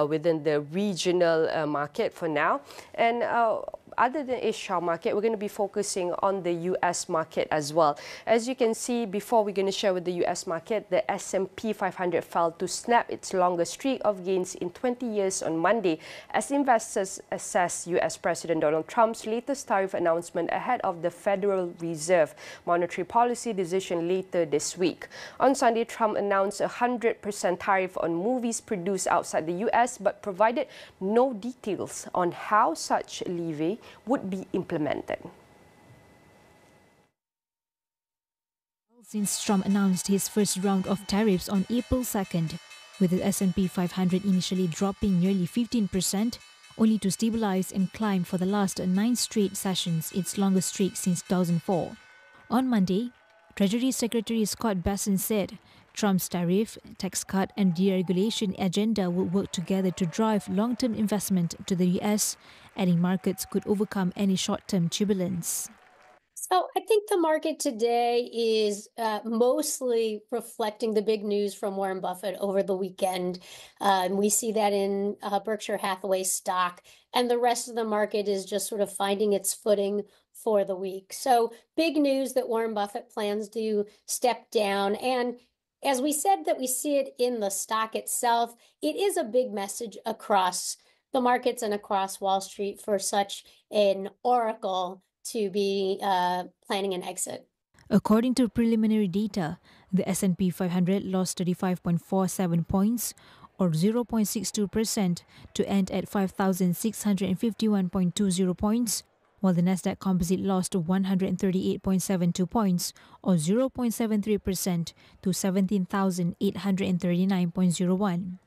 A: within the regional market for now. And other than Asia market, we're going to be focusing on the US market as well. As you can see, before we're going to share with the US market, the S&P 500 fell to snap its longest streak of gains in 20 years on Monday as investors assess US President Donald Trump's latest tariff announcement ahead of the Federal Reserve monetary policy decision later this week. On Sunday, Trump announced a 100% tariff on movies produced outside the US, but provided no details on how such levy would be implemented.
C: Since Trump announced his first round of tariffs on April 2nd, with the S&P 500 initially dropping nearly 15%, only to stabilize and climb for the last 9 straight sessions, its longest streak since 2004. On Monday, Treasury Secretary Scott Bessent said Trump's tariff, tax cut and deregulation agenda would work together to drive long-term investment to the US, adding markets could overcome any short-term turbulence.
O: So I think the market today is mostly reflecting the big news from Warren Buffett over the weekend. We see that in Berkshire Hathaway stock, and the rest of the market is just sort of finding its footing for the week. So big news that Warren Buffett plans to step down. And as we said that we see it in the stock itself, it is a big message across the markets and across Wall Street for such an oracle to be planning an exit.
C: According to preliminary data, the S&P 500 lost 35.47 points, or 0.62%, to end at 5,651.20 points, while the Nasdaq Composite lost 138.72 points, or 0.73%, to 17,839.01.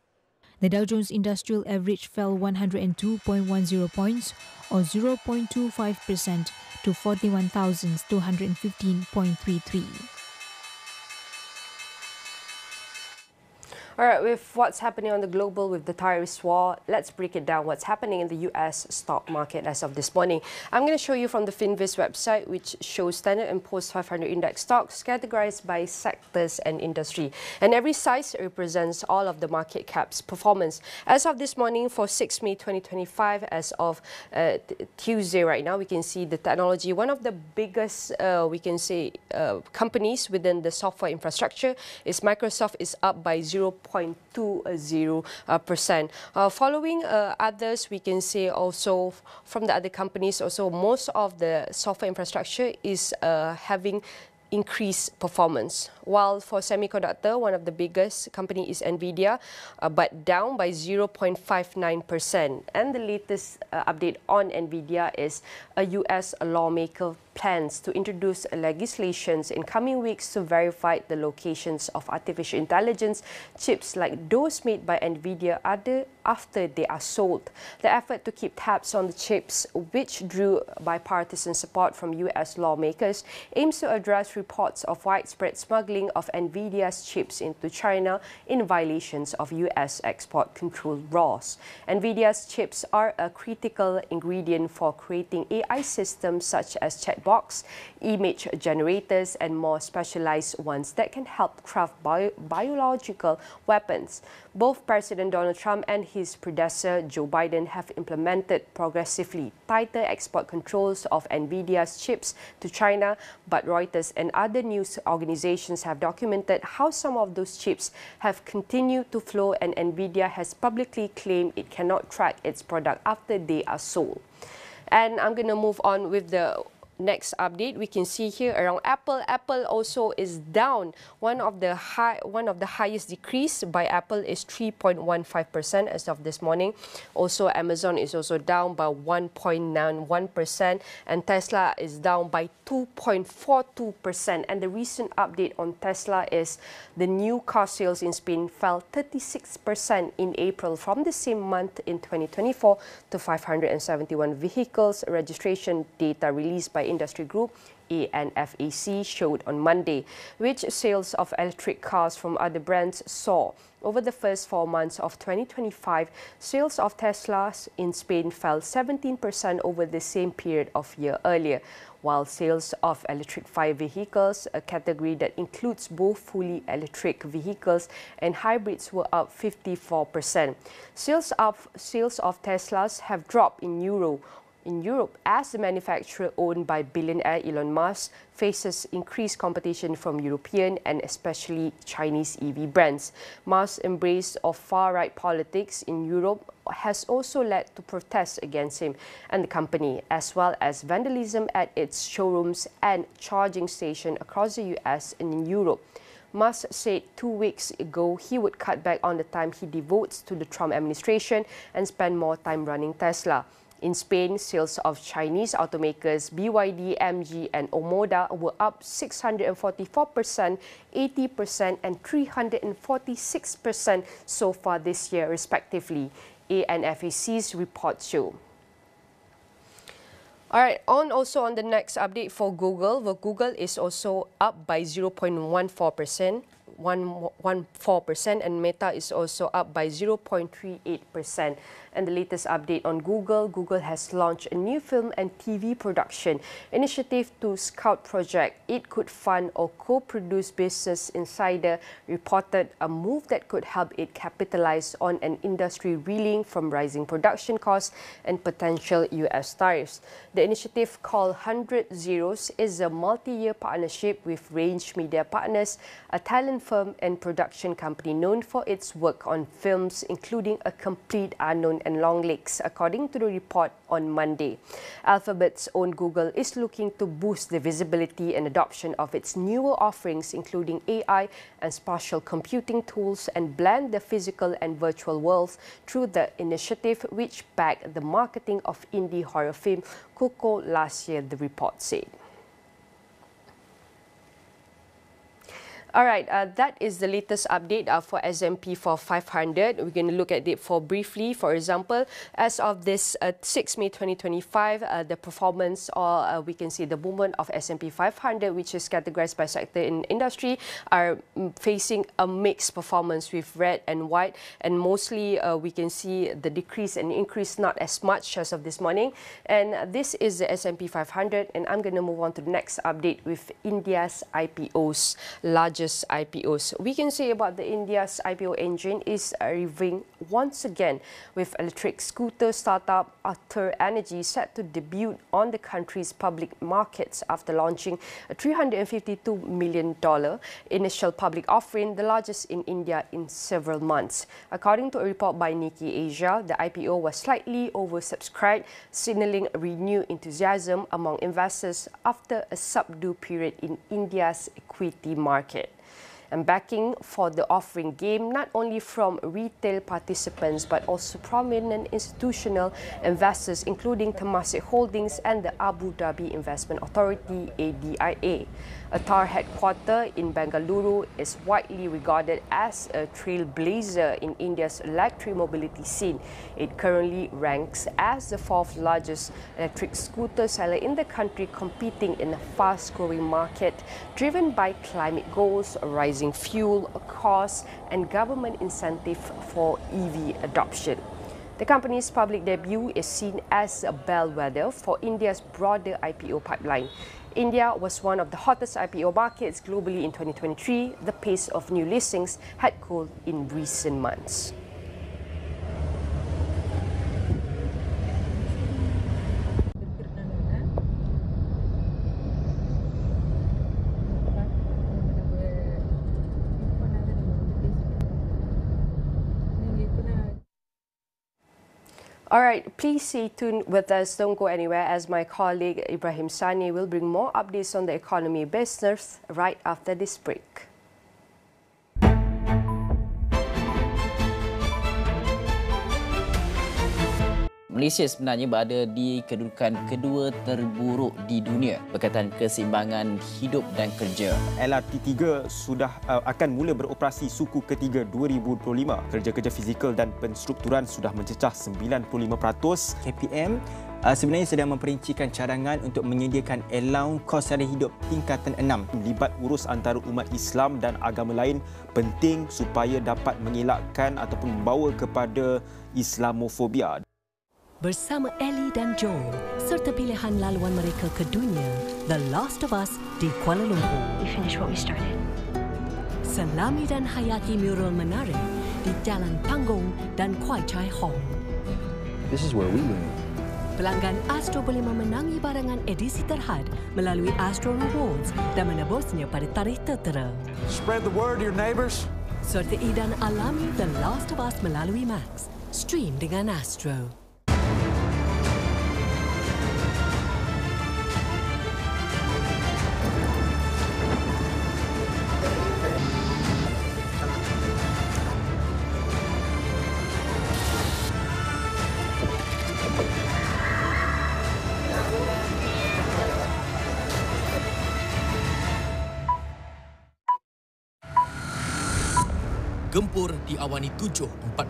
C: The Dow Jones Industrial Average fell 102.10 points or 0.25% to 41,215.33.
A: All right, with what's happening on the global with the tariffs war, let's break it down. What's happening in the US stock market as of this morning? I'm going to show you from the Finviz website, which shows Standard & Poor's 500 index stocks categorized by sectors and industry. And every size represents all of the market caps performance. As of this morning for 6 May 2025, as of Tuesday right now, we can see the technology, one of the biggest, we can say, companies within the software infrastructure is Microsoft, is up by 0.20%. Following others, we can say also from the other companies, also most of the software infrastructure is having increased performance. While for semiconductor, one of the biggest company is NVIDIA, but down by 0.59%. And the latest update on NVIDIA is a US lawmaker plans to introduce legislations in coming weeks to verify the locations of artificial intelligence chips like those made by NVIDIA after they are sold. The effort to keep tabs on the chips, which drew bipartisan support from US lawmakers, aims to address reports of widespread smuggling of NVIDIA's chips into China in violations of US export control laws. NVIDIA's chips are a critical ingredient for creating AI systems such as chatbots, image generators, and more specialized ones that can help craft biological weapons. Both President Donald Trump and his predecessor Joe Biden have implemented progressively tighter export controls of NVIDIA's chips to China, but Reuters and other news organizations have documented how some of those chips have continued to flow, and NVIDIA has publicly claimed it cannot track its product after they are sold. And I'm going to move on with the next update. We can see here around Apple. Apple also is down. One of the highest decrease by Apple is 3.15% as of this morning. Also, Amazon is also down by 1.91%, and Tesla is down by 2.42%. And the recent update on Tesla is the new car sales in Spain fell 36% in April from the same month in 2024 to 571 vehicles. Registration data released by industry group ANFAC showed on Monday, which sales of electric cars from other brands saw. Over the first 4 months of 2025, sales of Teslas in Spain fell 17% over the same period of year earlier, while sales of electrified vehicles, a category that includes both fully electric vehicles and hybrids, were up 54%. Sales of Teslas have dropped in Europe as the manufacturer owned by billionaire Elon Musk faces increased competition from European and especially Chinese EV brands. Musk's embrace of far-right politics in Europe has also led to protests against him and the company, as well as vandalism at its showrooms and charging stations across the US and in Europe. Musk said 2 weeks ago he would cut back on the time he devotes to the Trump administration and spend more time running Tesla. In Spain, sales of Chinese automakers BYD, MG, and Omoda were up 644%, 80%, and 346% so far this year, respectively, ANFAC's report show. All right, also on the next update for Google, Google is also up by 0.14%. 1.14%, and Meta is also up by 0.38%. And the latest update on Google, Google has launched a new film and TV production initiative to scout project it could fund or co-produce. Business Insider reported a move that could help it capitalize on an industry reeling from rising production costs and potential US tariffs. The initiative, called 100 Zeros, is a multi-year partnership with Range Media Partners, a talent firm and production company known for its work on films including A Complete Unknown and Long Legs, according to the report on Monday. Alphabet's own Google is looking to boost the visibility and adoption of its newer offerings, including AI and spatial computing tools, and blend the physical and virtual worlds through the initiative, which backed the marketing of indie horror film Coco last year, the report said. All right, that is the latest update for S&P for 500. We're going to look at it for briefly. For example, as of this 6 May 2025, the performance, or we can see the movement of S&P 500, which is categorized by sector in industry, are facing a mixed performance with red and white. And mostly we can see the decrease and increase not as much as of this morning. And this is the S&P 500. And I'm going to move on to the next update with India's IPOs, largest IPOs. We can say about the India's IPO engine is revving once again with electric scooter startup Astro Energy set to debut on the country's public markets after launching a $352 million initial public offering, the largest in India in several months. According to a report by Nikkei Asia, the IPO was slightly oversubscribed, signaling renewed enthusiasm among investors after a subdued period in India's equity market. And backing for the offering came not only from retail participants but also prominent institutional investors, including Temasek Holdings and the Abu Dhabi Investment Authority (ADIA). Atar headquartered in Bengaluru is widely regarded as a trailblazer in India's electric mobility scene. It currently ranks as the fourth largest electric scooter seller in the country, competing in a fast-growing market driven by climate goals, rising fuel costs, and government incentive for EV adoption. The company's public debut is seen as a bellwether for India's broader IPO pipeline. India was one of the hottest IPO markets globally in 2023. The pace of new listings had cooled in recent months. All right, please stay tuned with us. Don't go anywhere, as my colleague Ibrahim Sani will bring more updates on the economy business right after this break.
P: Malaysia sebenarnya berada di kedudukan kedua terburuk di dunia berkaitan keseimbangan hidup dan kerja.
Q: LRT3 sudah akan mula beroperasi suku ketiga 2025. Kerja-kerja fizikal dan penstrukturan sudah mencecah 95%.
R: KPM sebenarnya sedang memperincikan cadangan untuk menyediakan allowance kos sara hidup tingkatan 6.
Q: Libat urus antara umat Islam dan agama lain penting supaya dapat mengelakkan ataupun membawa kepada Islamofobia.
S: Bersama Ellie dan Joel serta pilihan laluan mereka ke dunia, The Last of Us di Kuala Lumpur.
T: We finished what we started.
S: Selami dan hayati mural menarik di Jalan Panggung dan Kwai Chai Hall.
U: This is where we live.
S: Pelanggan Astro boleh memenangi barangan edisi terhad melalui Astro Rewards dan menebusnya pada tarikh tertera.
F: Spread the word to your neighbors.
S: Serta idan alami The Last of Us melalui Max. Stream dengan Astro.
V: Gempur di AWANI 7.45.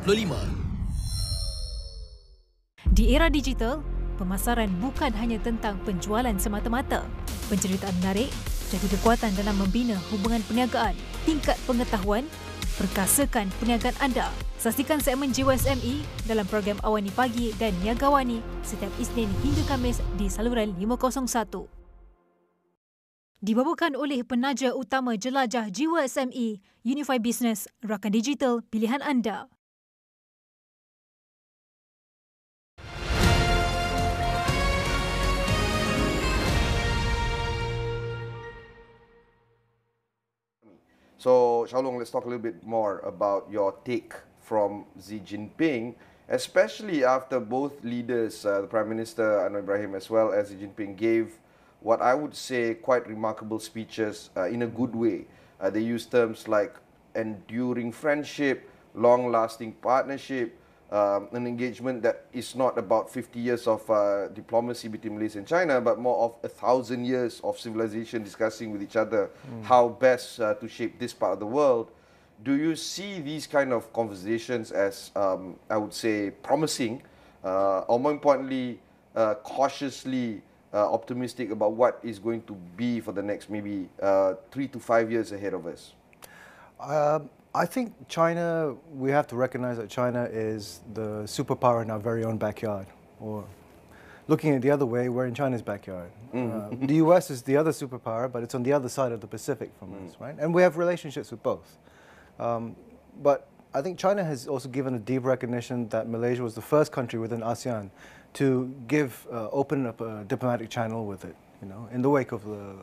C: Di era digital, pemasaran bukan hanya tentang penjualan semata-mata. Penceritaan menarik jadi kekuatan dalam membina hubungan perniagaan, tingkat pengetahuan, perkasakan perniagaan anda. Saksikan segmen Jiwa SME dalam program AWANI Pagi dan Niaga AWANI setiap Isnin hingga Khamis di saluran 501. Dibawakan oleh penaja utama jelajah Jiwa SME, Unify Business, rakan digital pilihan anda.
W: So, Xiaolong, let's talk a little bit more about your take from Xi Jinping, especially after both leaders, the Prime Minister Anwar Ibrahim as well as Xi Jinping, gave what I would say quite remarkable speeches in a good way. They use terms like enduring friendship, long-lasting partnership, an engagement that is not about 50 years of diplomacy between Malaysia and China, but more of 1,000 years of civilization discussing with each other how best to shape this part of the world. Do you see these kind of conversations as, I would say, promising, or more importantly, cautiously optimistic about what is going to be for the next maybe 3 to 5 years ahead of us?
D: I think China, we have to recognize that China is the superpower in our very own backyard. Or looking at the other way, we're in China's backyard. The US is the other superpower, but it's on the other side of the Pacific from us, right? And we have relationships with both. But I think China has also given a deep recognition that Malaysia was the first country within ASEAN to open up a diplomatic channel with it, in the wake of the,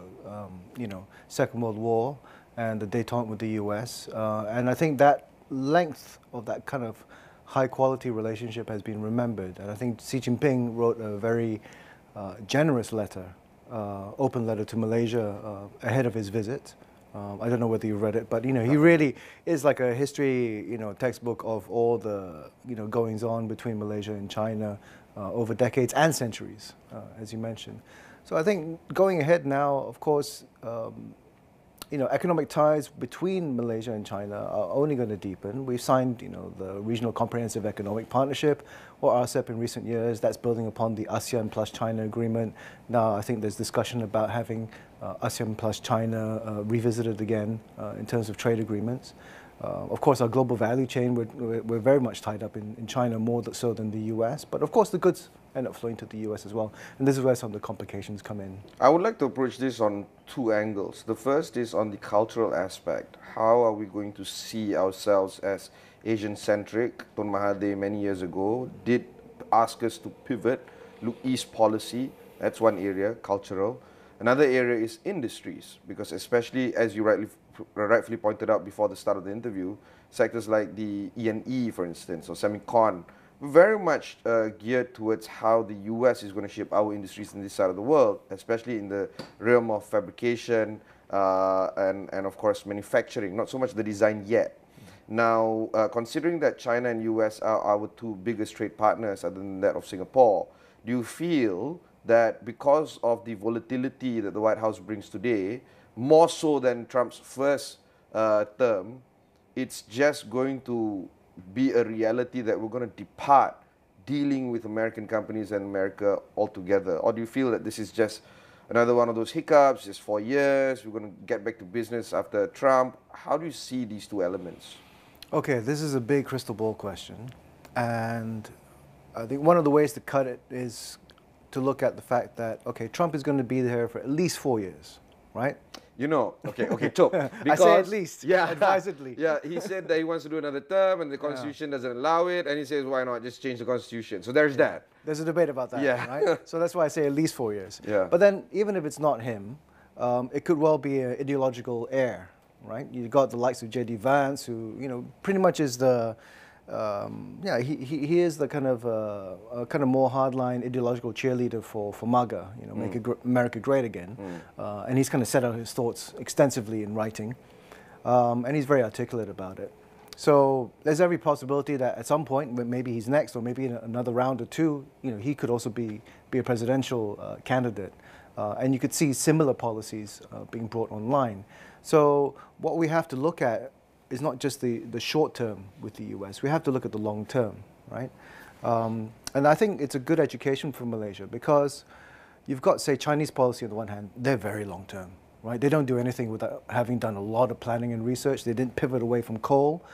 D: Second World War and the détente with the US. And I think that length of that kind of high-quality relationship has been remembered. And I think Xi Jinping wrote a very generous letter, open letter to Malaysia ahead of his visit. I don't know whether you read it, but he really is like a history, textbook of all the goings-on between Malaysia and China over decades and centuries, as you mentioned. So I think going ahead now, of course, economic ties between Malaysia and China are only going to deepen. We've signed, the Regional Comprehensive Economic Partnership, or RCEP, in recent years. That's building upon the ASEAN plus China agreement. Now I think there's discussion about having ASEAN plus China revisited again in terms of trade agreements. Of course, our global value chain, we're very much tied up in China, more so than the US. But of course, the goods end up flowing to the US as well. And this is where some of the complications come in.
W: I would like to approach this on two angles. The first is on the cultural aspect. How are we going to see ourselves as Asian-centric? Tun Mahathir many years ago did ask us to pivot, look East policy. That's one area, cultural. Another area is industries, because especially as you rightfully pointed out before the start of the interview, sectors like the E&E, for instance, or semicon, very much geared towards how the US is going to shape our industries in this side of the world, especially in the realm of fabrication and of course manufacturing, not so much the design yet. Now, considering that China and US are our two biggest trade partners other than that of Singapore, do you feel that because of the volatility that the White House brings today, more so than Trump's first term, it's just going to be a reality that we're going to depart dealing with American companies and America altogether? Or do you feel that this is just another one of those hiccups, just 4 years, we're going to get back to business after Trump? How do you see these two elements?
D: Okay, this is a big crystal ball question. And I think one of the ways to cut it is to look at the fact that, okay, Trump is going to be there for at least 4 years, right?
W: Okay, Chop.
D: I say at least, advisedly.
W: Yeah, he said that he wants to do another term and the Constitution doesn't allow it, and he says, why not just change the Constitution? So there's that.
D: There's a debate about that, right? So that's why I say at least 4 years.
W: Yeah.
D: But then, even if it's not him, it could well be an ideological heir, right? You've got the likes of J.D. Vance, who, pretty much is the, he is the kind of more hardline ideological cheerleader for MAGA, make America great again. And he's kind of set out his thoughts extensively in writing, and he's very articulate about it. So there's every possibility that at some point, maybe he's next, or maybe in another round or two, he could also be a presidential candidate, and you could see similar policies being brought online. So what we have to look at is not just the short term with the US. We have to look at the long term, right? And I think it's a good education for Malaysia, because you've got, say, Chinese policy on the one hand, they're very long term, right? They don't do anything without having done a lot of planning and research. They didn't pivot away from coal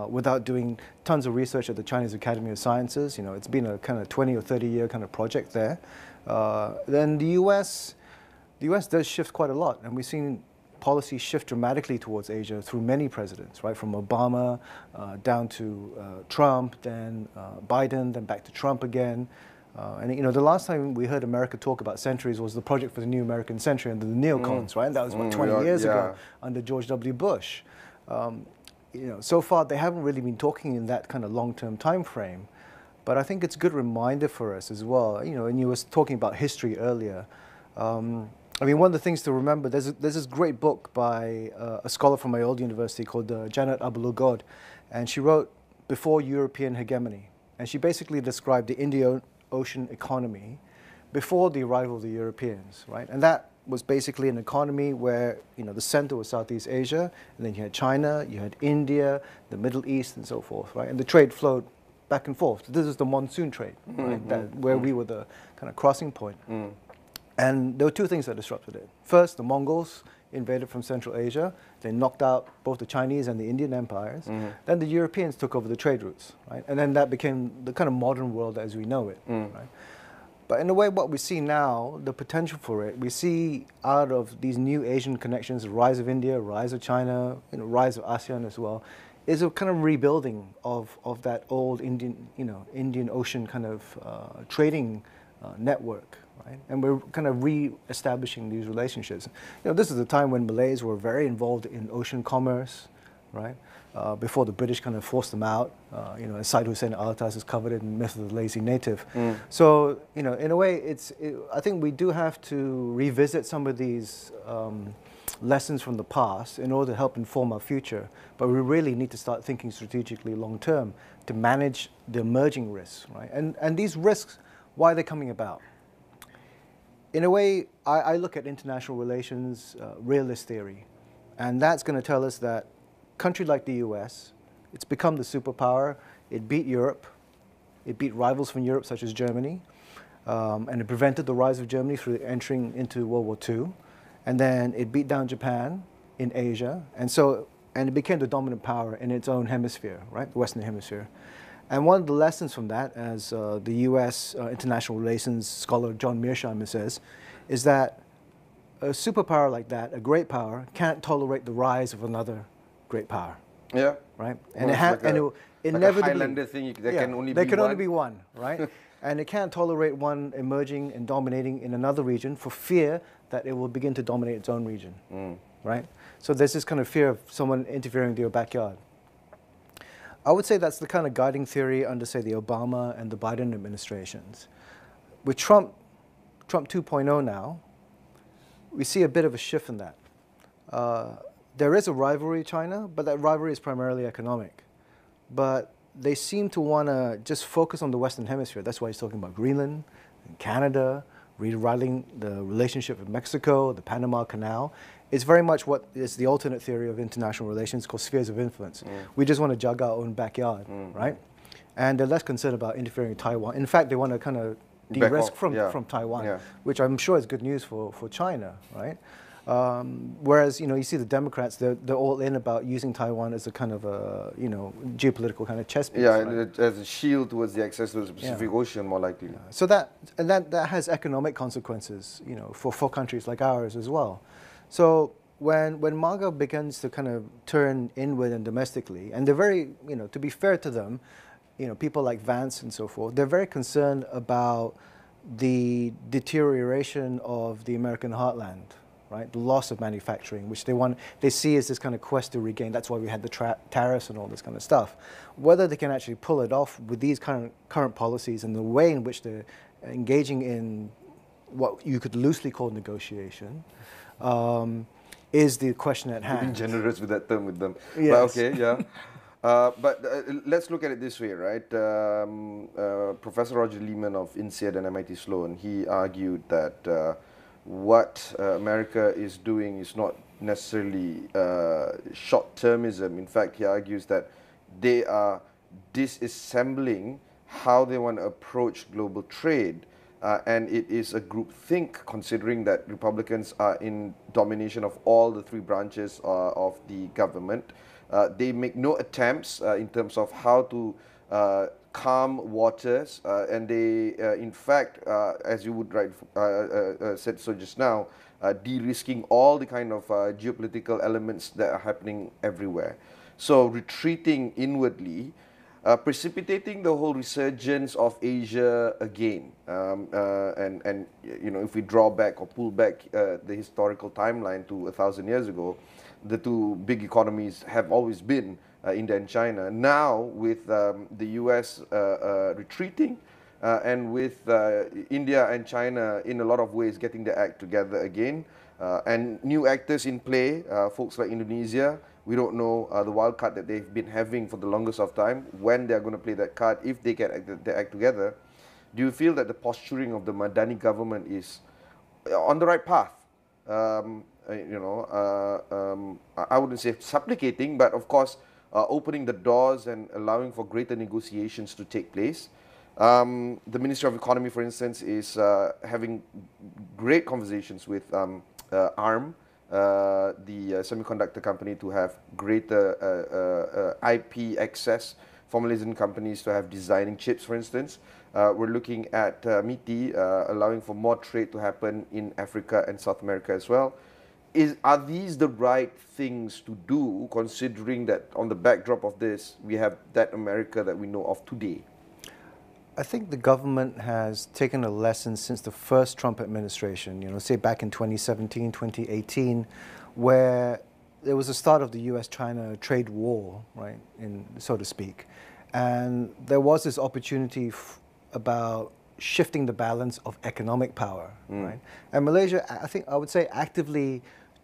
D: without doing tons of research at the Chinese Academy of Sciences. It's been a kind of 20 or 30 year kind of project there. Then the US does shift quite a lot, and we've seen policy shift dramatically towards Asia through many presidents, right? From Obama down to Trump, then Biden, then back to Trump again. And the last time we heard America talk about centuries was the Project for the New American Century under the neocons, right? And that was about 20 years ago under George W. Bush. So far they haven't really been talking in that kind of long-term time frame. But I think it's a good reminder for us as well. And you were talking about history earlier. One of the things to remember, there's this great book by a scholar from my old university called Janet Abulugod, and she wrote Before European Hegemony. and she basically described the Indian Ocean economy before the arrival of the Europeans, right? And that was basically an economy where, you know, the center was Southeast Asia, and then you had China, you had India, the Middle East, and so forth, right? And the trade flowed back and forth. This is the monsoon trade, right? Where we were the kind of crossing point. And there were two things that disrupted it. First, the Mongols invaded from Central Asia. They knocked out both the Chinese and the Indian empires. Then the Europeans took over the trade routes, right? And then that became the kind of modern world as we know it, right? But in a way, what we see now, the potential for it, we see out of these new Asian connections, the rise of India, rise of China, you know, rise of ASEAN as well, is a kind of rebuilding of that old Indian, you know, Indian Ocean kind of trading network, right? And we're kind of re-establishing these relationships. You know, this is a time when Malays were very involved in ocean commerce, right? Before the British kind of forced them out. You know, Said Hussein Alatas is covered in Myth of the Lazy Native. So, you know, in a way, I think we do have to revisit some of these lessons from the past in order to help inform our future. But we really need to start thinking strategically long term to manage the emerging risks, right? And these risks, why are they coming about? In a way, I look at international relations realist theory, and that's going to tell us that a country like the US, it's become the superpower. It beat Europe. It beat rivals from Europe, such as Germany, and it prevented the rise of Germany through entering into World War II. And then it beat down Japan in Asia, and it became the dominant power in its own hemisphere, right, the Western Hemisphere. And one of the lessons from that, as the U.S. International Relations scholar John Mearsheimer says, is that a superpower like that, a great power, can't tolerate the rise of another great power.
W: Yeah.
D: Right?
W: And it
D: inevitably,
W: like a Highlander thing, there can only
D: be one, right? And it can't tolerate one emerging and dominating in another region for fear that it will begin to dominate its own region, right? So there's this kind of fear of someone interfering with your backyard. I would say that's the kind of guiding theory under, say, the Obama and the Biden administrations. With Trump 2.0 now, we see a bit of a shift in that. There is a rivalry with China, but that rivalry is primarily economic. But they seem to want to just focus on the Western Hemisphere. That's why he's talking about Greenland, and Canada, rewriting the relationship with Mexico, the Panama Canal. It's very much what is the alternate theory of international relations called spheres of influence. We just want to jug our own backyard, right? And they're less concerned about interfering with Taiwan. In fact, they want to kind of de-risk from Taiwan, which I'm sure is good news for China, right? Whereas, you know, you see the Democrats, they're all in about using Taiwan as a kind of a, you know, geopolitical kind of chess piece.
W: Yeah,
D: right?
W: as a shield towards the access to the Pacific Ocean, more likely.
D: So that has economic consequences, you know, for countries like ours as well. So when MAGA begins to kind of turn inward and domestically, and they're very, you know, to be fair to them, you know, people like Vance and so forth, they're very concerned about the deterioration of the American heartland, right? The loss of manufacturing, which they see as this kind of quest to regain. That's why we had the tariffs and all this kind of stuff. Whether they can actually pull it off with these current policies and the way in which they're engaging in what you could loosely call negotiation, is the question at hand.
W: Being generous with that term with them.
D: Yes.
W: But okay, yeah. But let's look at it this way, right? Professor Roger Lehman of INSEAD and MIT Sloan, he argued that what America is doing is not necessarily short-termism. In fact, he argues that they are disassembling how they want to approach global trade. And it is a groupthink, considering that Republicans are in domination of all the three branches of the government. They make no attempts in terms of how to calm waters, and they, in fact, as you would said so just now, de-risking all the kind of geopolitical elements that are happening everywhere. So retreating inwardly, precipitating the whole resurgence of Asia again. And you know, if we draw back or pull back the historical timeline to 1,000 years ago, the two big economies have always been India and China. Now, with the US retreating, and with India and China in a lot of ways getting their act together again, and new actors in play, folks like Indonesia, We don't know the wild card that they've been having for the longest of time, when they're going to play that card, if they can act together. Do you feel that the posturing of the Madani government is on the right path? I wouldn't say supplicating, but of course, opening the doors and allowing for greater negotiations to take place. The Ministry of Economy, for instance, is having great conversations with ARM, the semiconductor company, to have greater IP access for Malaysian companies to have designing chips, for instance. We're looking at MITI allowing for more trade to happen in Africa and South America as well. Are these the right things to do, considering that on the backdrop of this, we have that America that we know of today?
D: I think the government has taken a lesson since the first Trump administration, say back in 2017, 2018, where there was the start of the US-China trade war, right, so to speak. And there was this opportunity about shifting the balance of economic power, right? And Malaysia, I would say, actively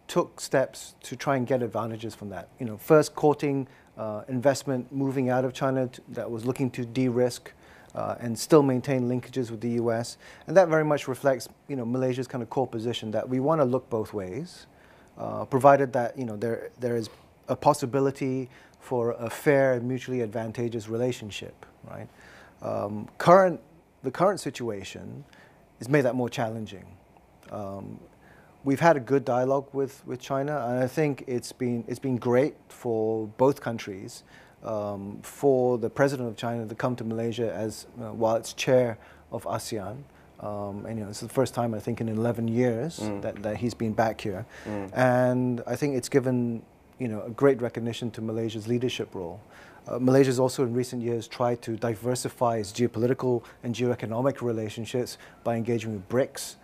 D: took steps to try and get advantages from that. First courting investment moving out of China that was looking to de-risk and still maintain linkages with the US. And that very much reflects, Malaysia's kind of core position that we want to look both ways, provided that, there is a possibility for a fair and mutually advantageous relationship, right? The current situation has made that more challenging. We've had a good dialogue with China, and I think it's been great for both countries, for the president of China to come to Malaysia while it's chair of ASEAN. And it's the first time, I think, in 11 years that he's been back here. And I think it's given a great recognition to Malaysia's leadership role. Malaysia's also in recent years tried to diversify its geopolitical and geoeconomic relationships by engaging with BRICS,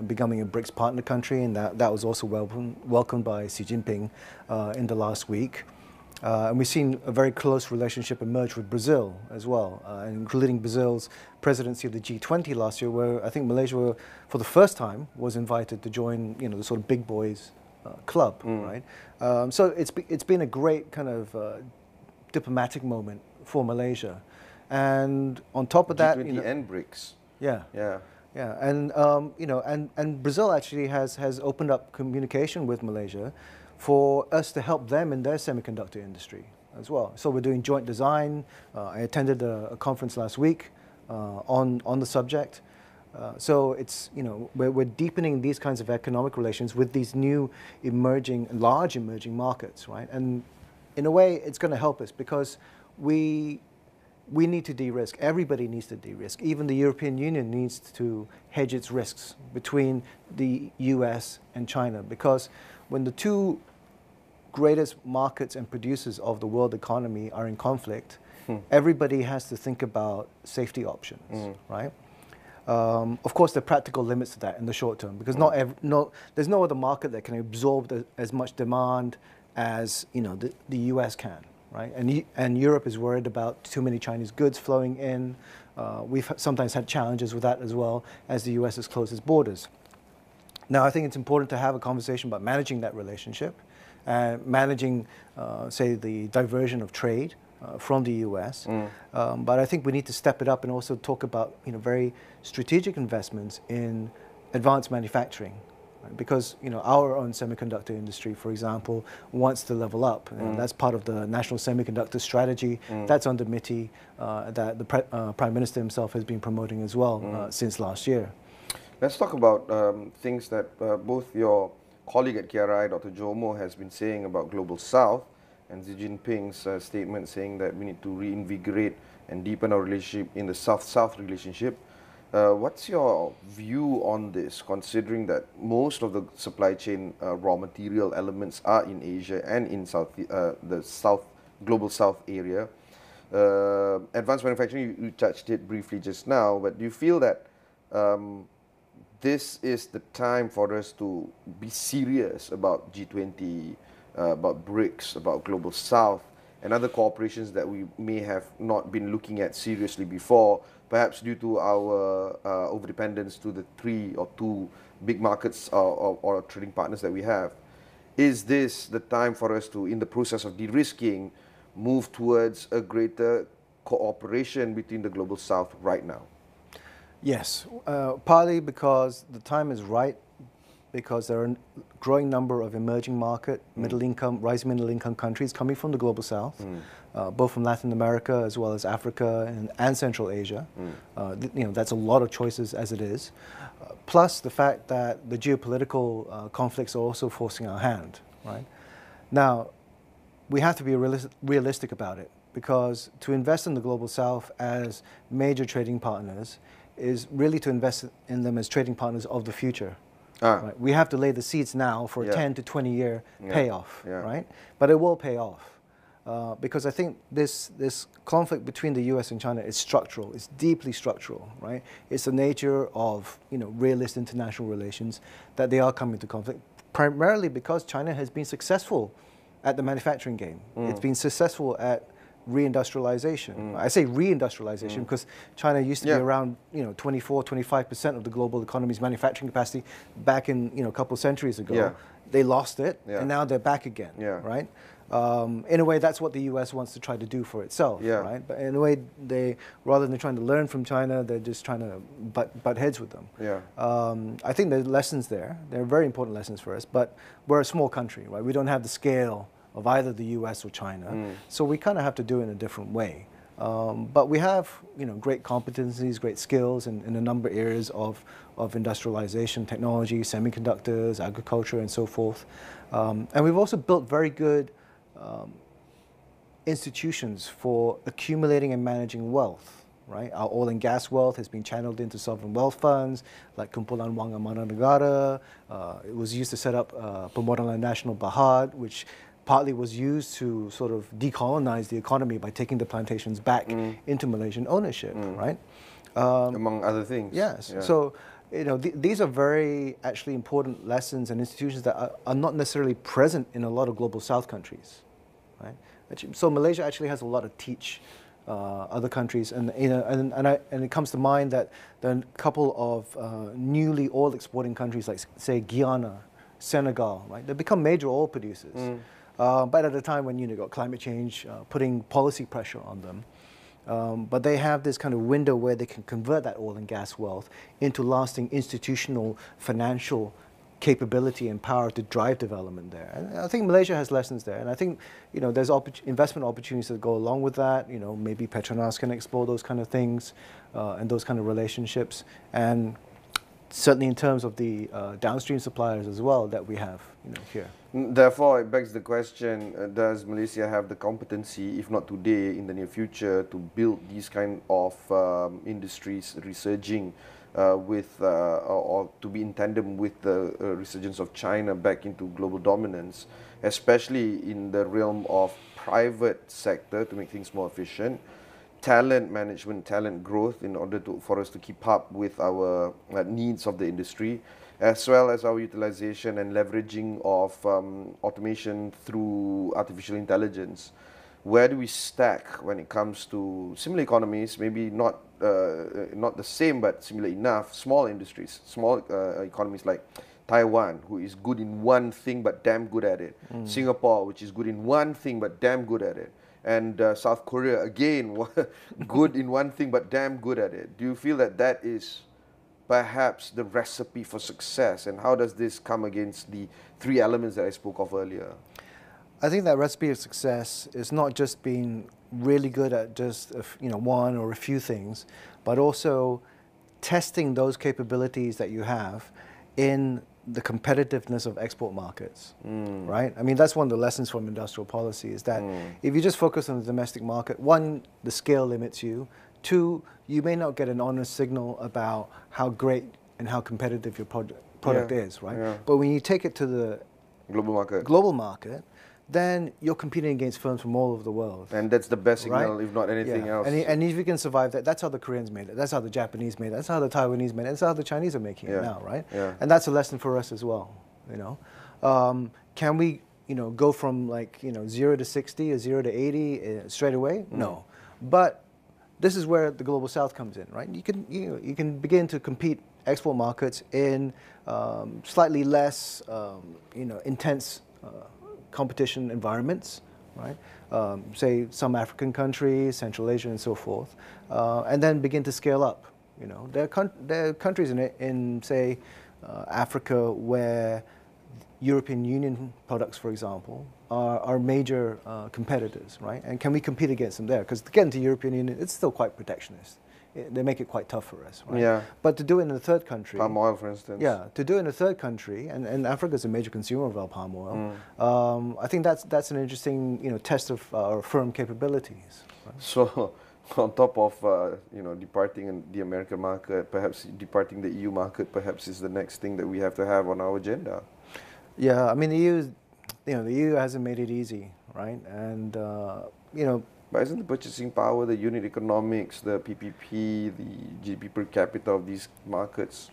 D: becoming a BRICS partner country, and that was also welcomed by Xi Jinping in the last week. And we've seen a very close relationship emerge with Brazil as well, including Brazil's presidency of the G20 last year, where I think Malaysia, for the first time, was invited to join, the sort of big boys club, right? So it's been a great kind of diplomatic moment for Malaysia, and on top of that,
W: G20 and BRICS.
D: Yeah. And and Brazil actually has opened up communication with Malaysia for us to help them in their semiconductor industry as well. So we're doing joint design. I attended a conference last week on the subject. So it's we're deepening these kinds of economic relations with these new large emerging markets, right? And in a way, it's going to help us because we need to de-risk. Everybody needs to de-risk. Even the European Union needs to hedge its risks between the US and China, because when the two greatest markets and producers of the world economy are in conflict, everybody has to think about safety options, right? Of course, there are practical limits to that in the short term, because there's no other market that can absorb as much demand as the US can, right? And Europe is worried about too many Chinese goods flowing in. We've sometimes had challenges with that as well, as the US has closed its borders. Now, I think it's important to have a conversation about managing that relationship, managing, say, the diversion of trade from the US. But I think we need to step it up and also talk about very strategic investments in advanced manufacturing. Because our own semiconductor industry, for example, wants to level up. That's part of the National Semiconductor Strategy. That's under MITI that the Prime Minister himself has been promoting as well since last year.
W: Let's talk about things that both your colleague at KRI, Dr. Jomo, has been saying about Global South, and Xi Jinping's statement saying that we need to reinvigorate and deepen our relationship in the South-South relationship. What's your view on this, considering that most of the supply chain raw material elements are in Asia and in the Global South area? Advanced manufacturing, you touched it briefly just now, but do you feel that this is the time for us to be serious about G20, about BRICS, about Global South, and other cooperations that we may have not been looking at seriously before, perhaps due to our overdependence to the 3 or 2 big markets or trading partners that we have? is this the time for us to, in the process of de-risking, move towards a greater cooperation between the Global South right now?
D: Yes, partly because the time is right, because there are a growing number of emerging market, rising middle income countries coming from the Global South, both from Latin America as well as Africa and Central Asia. That's a lot of choices as it is. Plus the fact that the geopolitical conflicts are also forcing our hand, right? Now, we have to be realistic about it, because to invest in the Global South as major trading partners is really to invest in them as trading partners of the future. Right? We have to lay the seeds now for a 10 to 20 year payoff, right? But it will pay off. Because I think this conflict between the US and China is structural. It's deeply structural, right? It's the nature of realist international relations that they are coming to conflict, primarily because China has been successful at the manufacturing game. It's been successful at reindustrialization. I say reindustrialization because China used to be around 24-25% of the global economy's manufacturing capacity back in a couple of centuries ago. They lost it, and now they're back again, right? In a way, that's what the US wants to try to do for itself, right? But in a way, rather than trying to learn from China, they're just trying to butt heads with them. I think there are lessons there. They're very important lessons for us, but we're a small country, right? We don't have the scale of either the US or China, so we kind of have to do it in a different way. But we have, great competencies, great skills in a number of areas of industrialization, technology, semiconductors, agriculture, and so forth. And we've also built very good institutions for accumulating and managing wealth, right? Our oil and gas wealth has been channeled into sovereign wealth funds like Kumpulan Wang Amanah Negara. It was used to set up Pemodalan Nasional Berhad, which partly was used to sort of decolonize the economy by taking the plantations back into Malaysian ownership, right?
W: Among other things.
D: Yes. So, these are very actually important lessons and institutions that are not necessarily present in a lot of Global South countries, right? So Malaysia actually has a lot to teach other countries, and it comes to mind that there are a couple of newly oil exporting countries like, say, Guyana, Senegal, right? They've become major oil producers. But at a time when you've got climate change putting policy pressure on them. But they have this kind of window where they can convert that oil and gas wealth into lasting institutional financial capability and power to drive development there. And I think Malaysia has lessons there. And I think, there's investment opportunities that go along with that. Maybe Petronas can explore those kind of things and those kind of relationships. And certainly in terms of the downstream suppliers as well that we have here.
W: Therefore, it begs the question, does Malaysia have the competency, if not today, in the near future, to build these kind of industries resurging or to be in tandem with the resurgence of China back into global dominance, especially in the realm of private sector to make things more efficient, talent management, talent growth in order for us to keep up with our needs of the industry, as well as our utilization and leveraging of automation through artificial intelligence. Where do we stack when it comes to similar economies, maybe not the same but similar enough, small industries, small economies like Taiwan, who is good in one thing but damn good at it, Singapore, which is good in one thing but damn good at it, and South Korea, again, good in one thing but damn good at it. Do you feel that that is perhaps the recipe for success, and how does this come against the three elements that I spoke of earlier?
D: I think that recipe of success is not just being really good at just one or a few things, but also testing those capabilities that you have in the competitiveness of export markets, right? I mean, that's one of the lessons from industrial policy is that if you just focus on the domestic market, one, the scale limits you. Two, you may not get an honest signal about how great and how competitive your product is, right? But when you take it to the global market, then you're competing against firms from all over the world.
W: And that's the best signal, if not anything else.
D: And if you can survive that, that's how the Koreans made it. That's how the Japanese made it. That's how the Taiwanese made it. That's how the Chinese are making it now, right? And that's a lesson for us as well. Can we, go from 0 to 60 or 0 to 80 straight away? No. But this is where the Global South comes in, right? You can begin to compete export markets in slightly less, intense competition environments, right? Say some African countries, Central Asia, and so forth, and then begin to scale up. You know, there are countries in say Africa where European Union products, for example, are major competitors, right? And can we compete against them there? Because to get into European Union, it's still quite protectionist. They make it quite tough for us, right?
W: Yeah.
D: But to do it in a third country,
W: palm oil, for instance.
D: Yeah, to do it in a third country, and Africa is a major consumer of our palm oil. I think that's an interesting, you know, test of our firm capabilities. Right?
W: So, on top of you know, departing the American market, perhaps departing the EU market, perhaps is the next thing that we have to have on our agenda.
D: Yeah, I mean the EU hasn't made it easy, right? And you know.
W: But isn't the purchasing power, the unit economics, the PPP, the GDP per capita of these markets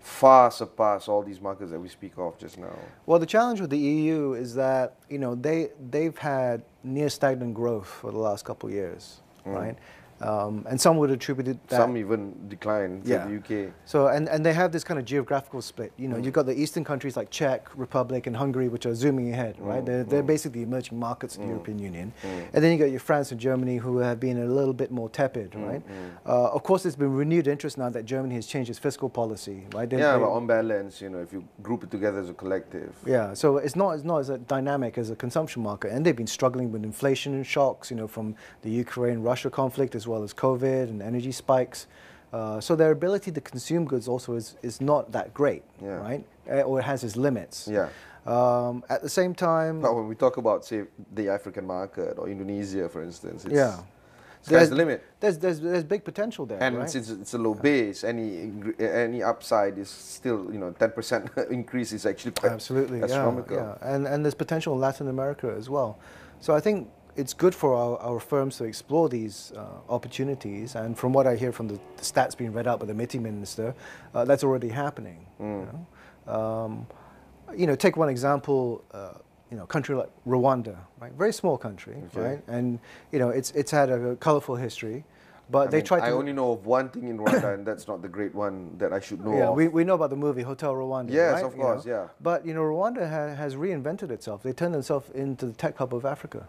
W: far surpass all these markets that we speak of just now?
D: Well, the challenge with the EU is that, you know, they've had near stagnant growth for the last couple of years, right? And some would attribute that.
W: Some even declined to the UK.
D: So, and they have this kind of geographical split. You know, you've got the eastern countries like Czech Republic and Hungary, which are zooming ahead, right? They're basically emerging markets in the European Union. And then you got your France and Germany, who have been a little bit more tepid, right? Of course, there's been renewed interest now that Germany has changed its fiscal policy, right?
W: But on balance, you know, if you group it together as a collective.
D: Yeah, so it's not as dynamic as a consumption market, and they've been struggling with inflation shocks, you know, from the Ukraine-Russia conflict as well as COVID and energy spikes. So their ability to consume goods also is not that great, right? Or it has its limits.
W: Yeah.
D: At the same time...
W: But when we talk about, say, the African market or Indonesia, for instance, it's,
D: there's
W: the limit.
D: There's big potential there,
W: and
D: right?
W: since it's a low base, any upside is still, you know, 10% increase is actually quite astronomical.
D: Yeah. And there's potential in Latin America as well. So I think it's good for our firms to explore these opportunities, and from what I hear from the stats being read out by the MITI minister, that's already happening. You know, take one example. You know, a country like Rwanda, right? Very small country, right? And you know, it's had a colorful history, but they tried to.
W: I only know of one thing in Rwanda, and that's not the great one that I should know of.
D: We know about the movie Hotel Rwanda.
W: Yes,
D: right?
W: of course,
D: you know? But you know, Rwanda has reinvented itself. They turned themselves into the tech hub of Africa,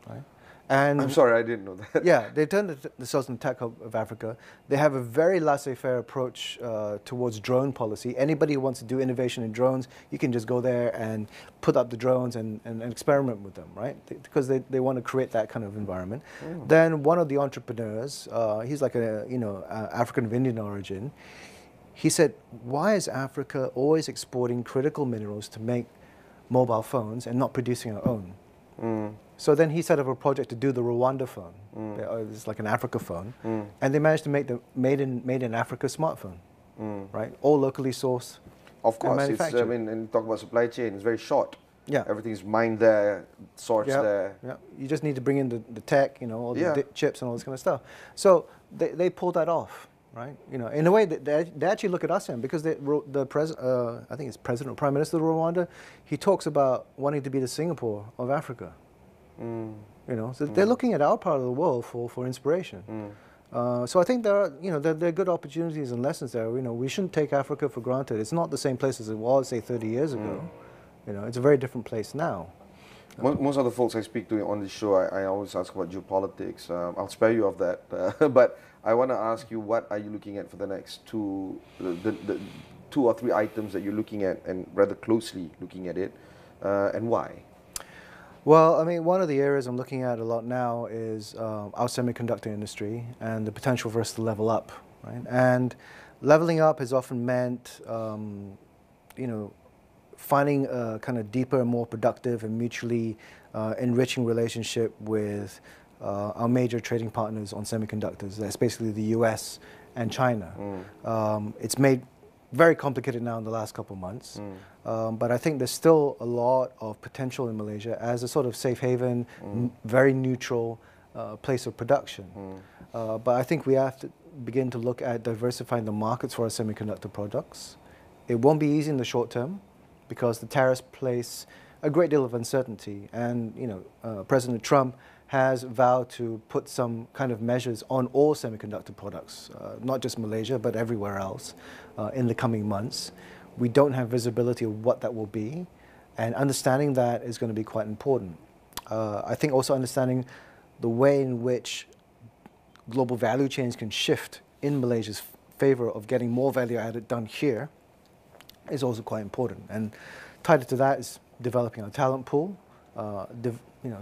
D: right? And
W: I'm sorry, I didn't know that.
D: Yeah, they turned themselves into the tech hub of Africa. They have a very laissez-faire approach towards drone policy. Anybody who wants to do innovation in drones, you can just go there and put up the drones and experiment with them, right? Because they want to create that kind of environment. Then one of the entrepreneurs, he's like a African of Indian origin. He said, "Why is Africa always exporting critical minerals to make mobile phones and not producing our own?" So then he set up a project to do the Rwanda phone. It's like an Africa phone, and they managed to make the made in Africa smartphone, right? All locally sourced.
W: Of course, it's, I mean, and talk about supply chain, it's very short.
D: Yeah,
W: everything's mined there, sourced there.
D: Yeah, you just need to bring in the tech, you know, all the chips and all this kind of stuff. So they pulled that off, right? You know, in a way they actually look at us and because the president, I think it's President or Prime Minister of Rwanda, he talks about wanting to be the Singapore of Africa. You know, so they're looking at our part of the world for inspiration. So I think there are good opportunities and lessons there. You know, we shouldn't take Africa for granted. It's not the same place as it was, say, 30 years ago. You know, it's a very different place now.
W: Most of the folks I speak to on this show, I always ask about geopolitics. I'll spare you of that, but I want to ask you, what are you looking at for the next the 2 or 3 items that you're looking at, and rather closely looking at it, and why?
D: Well, I mean, one of the areas I'm looking at a lot now is our semiconductor industry and the potential for us to level up, right? And leveling up has often meant, you know, finding a kind of deeper, more productive and mutually enriching relationship with our major trading partners on semiconductors. That's basically the US and China. It's made very complicated now in the last couple of months. But I think there's still a lot of potential in Malaysia as a sort of safe haven, very neutral place of production. But I think we have to begin to look at diversifying the markets for our semiconductor products. It won't be easy in the short term because the tariffs place a great deal of uncertainty. And you know, President Trump has vowed to put some kind of measures on all semiconductor products, not just Malaysia, but everywhere else in the coming months. We don't have visibility of what that will be. And understanding that is going to be quite important. I think also understanding the way in which global value chains can shift in Malaysia's favor of getting more value added done here is also quite important. And tied to that is developing our talent pool,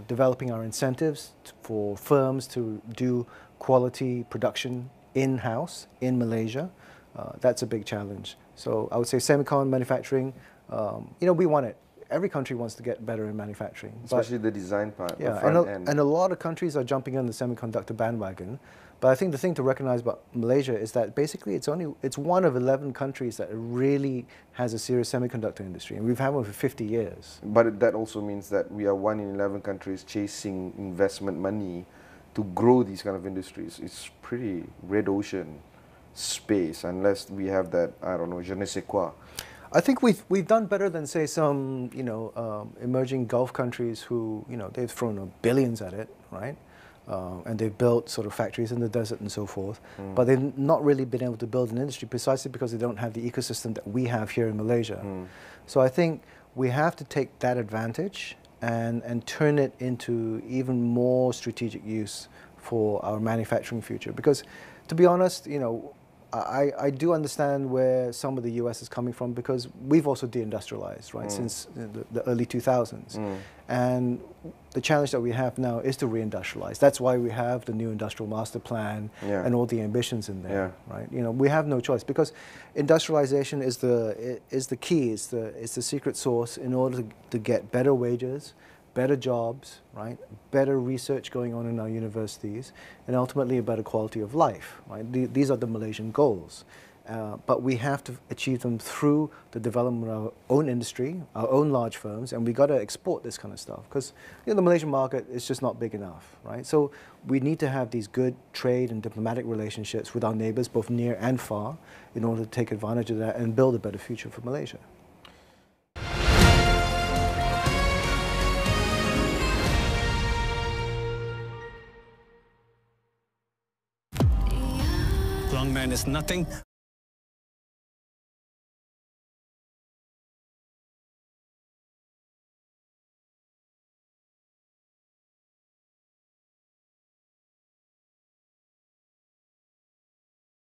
D: developing our incentives for firms to do quality production in-house in Malaysia. That's a big challenge. So I would say semicon manufacturing, we want it. Every country wants to get better in manufacturing.
W: Especially the design part,
D: yeah,
W: the front end.
D: And a lot of countries are jumping on the semiconductor bandwagon. But I think the thing to recognize about Malaysia is that basically it's one of 11 countries that really has a serious semiconductor industry, and we've had one for 50 years.
W: But that also means that we are one in 11 countries chasing investment money to grow these kind of industries. It's pretty red ocean space unless we have that, I don't know, je ne sais quoi.
D: I think we've done better than, say, some emerging Gulf countries who they've thrown billions at it, right? And they've built sort of factories in the desert and so forth, but they've not really been able to build an industry precisely because they don't have the ecosystem that we have here in Malaysia. So I think we have to take that advantage and turn it into even more strategic use for our manufacturing future. Because, to be honest, I do understand where some of the US is coming from, because we've also deindustrialized, right, since the early 2000s. And the challenge that we have now is to reindustrialize. That's why we have the new industrial master plan and all the ambitions in there, right? We have no choice, because industrialization is the key, it's the secret sauce in order to get better wages, better jobs, right? Better research going on in our universities, and ultimately a better quality of life, right? These are the Malaysian goals. But we have to achieve them through the development of our own industry, our own large firms, and we got to export this kind of stuff, because the Malaysian market is just not big enough, right? So we need to have these good trade and diplomatic relationships with our neighbors, both near and far, in order to take advantage of that and build a better future for Malaysia.
F: Strongman is nothing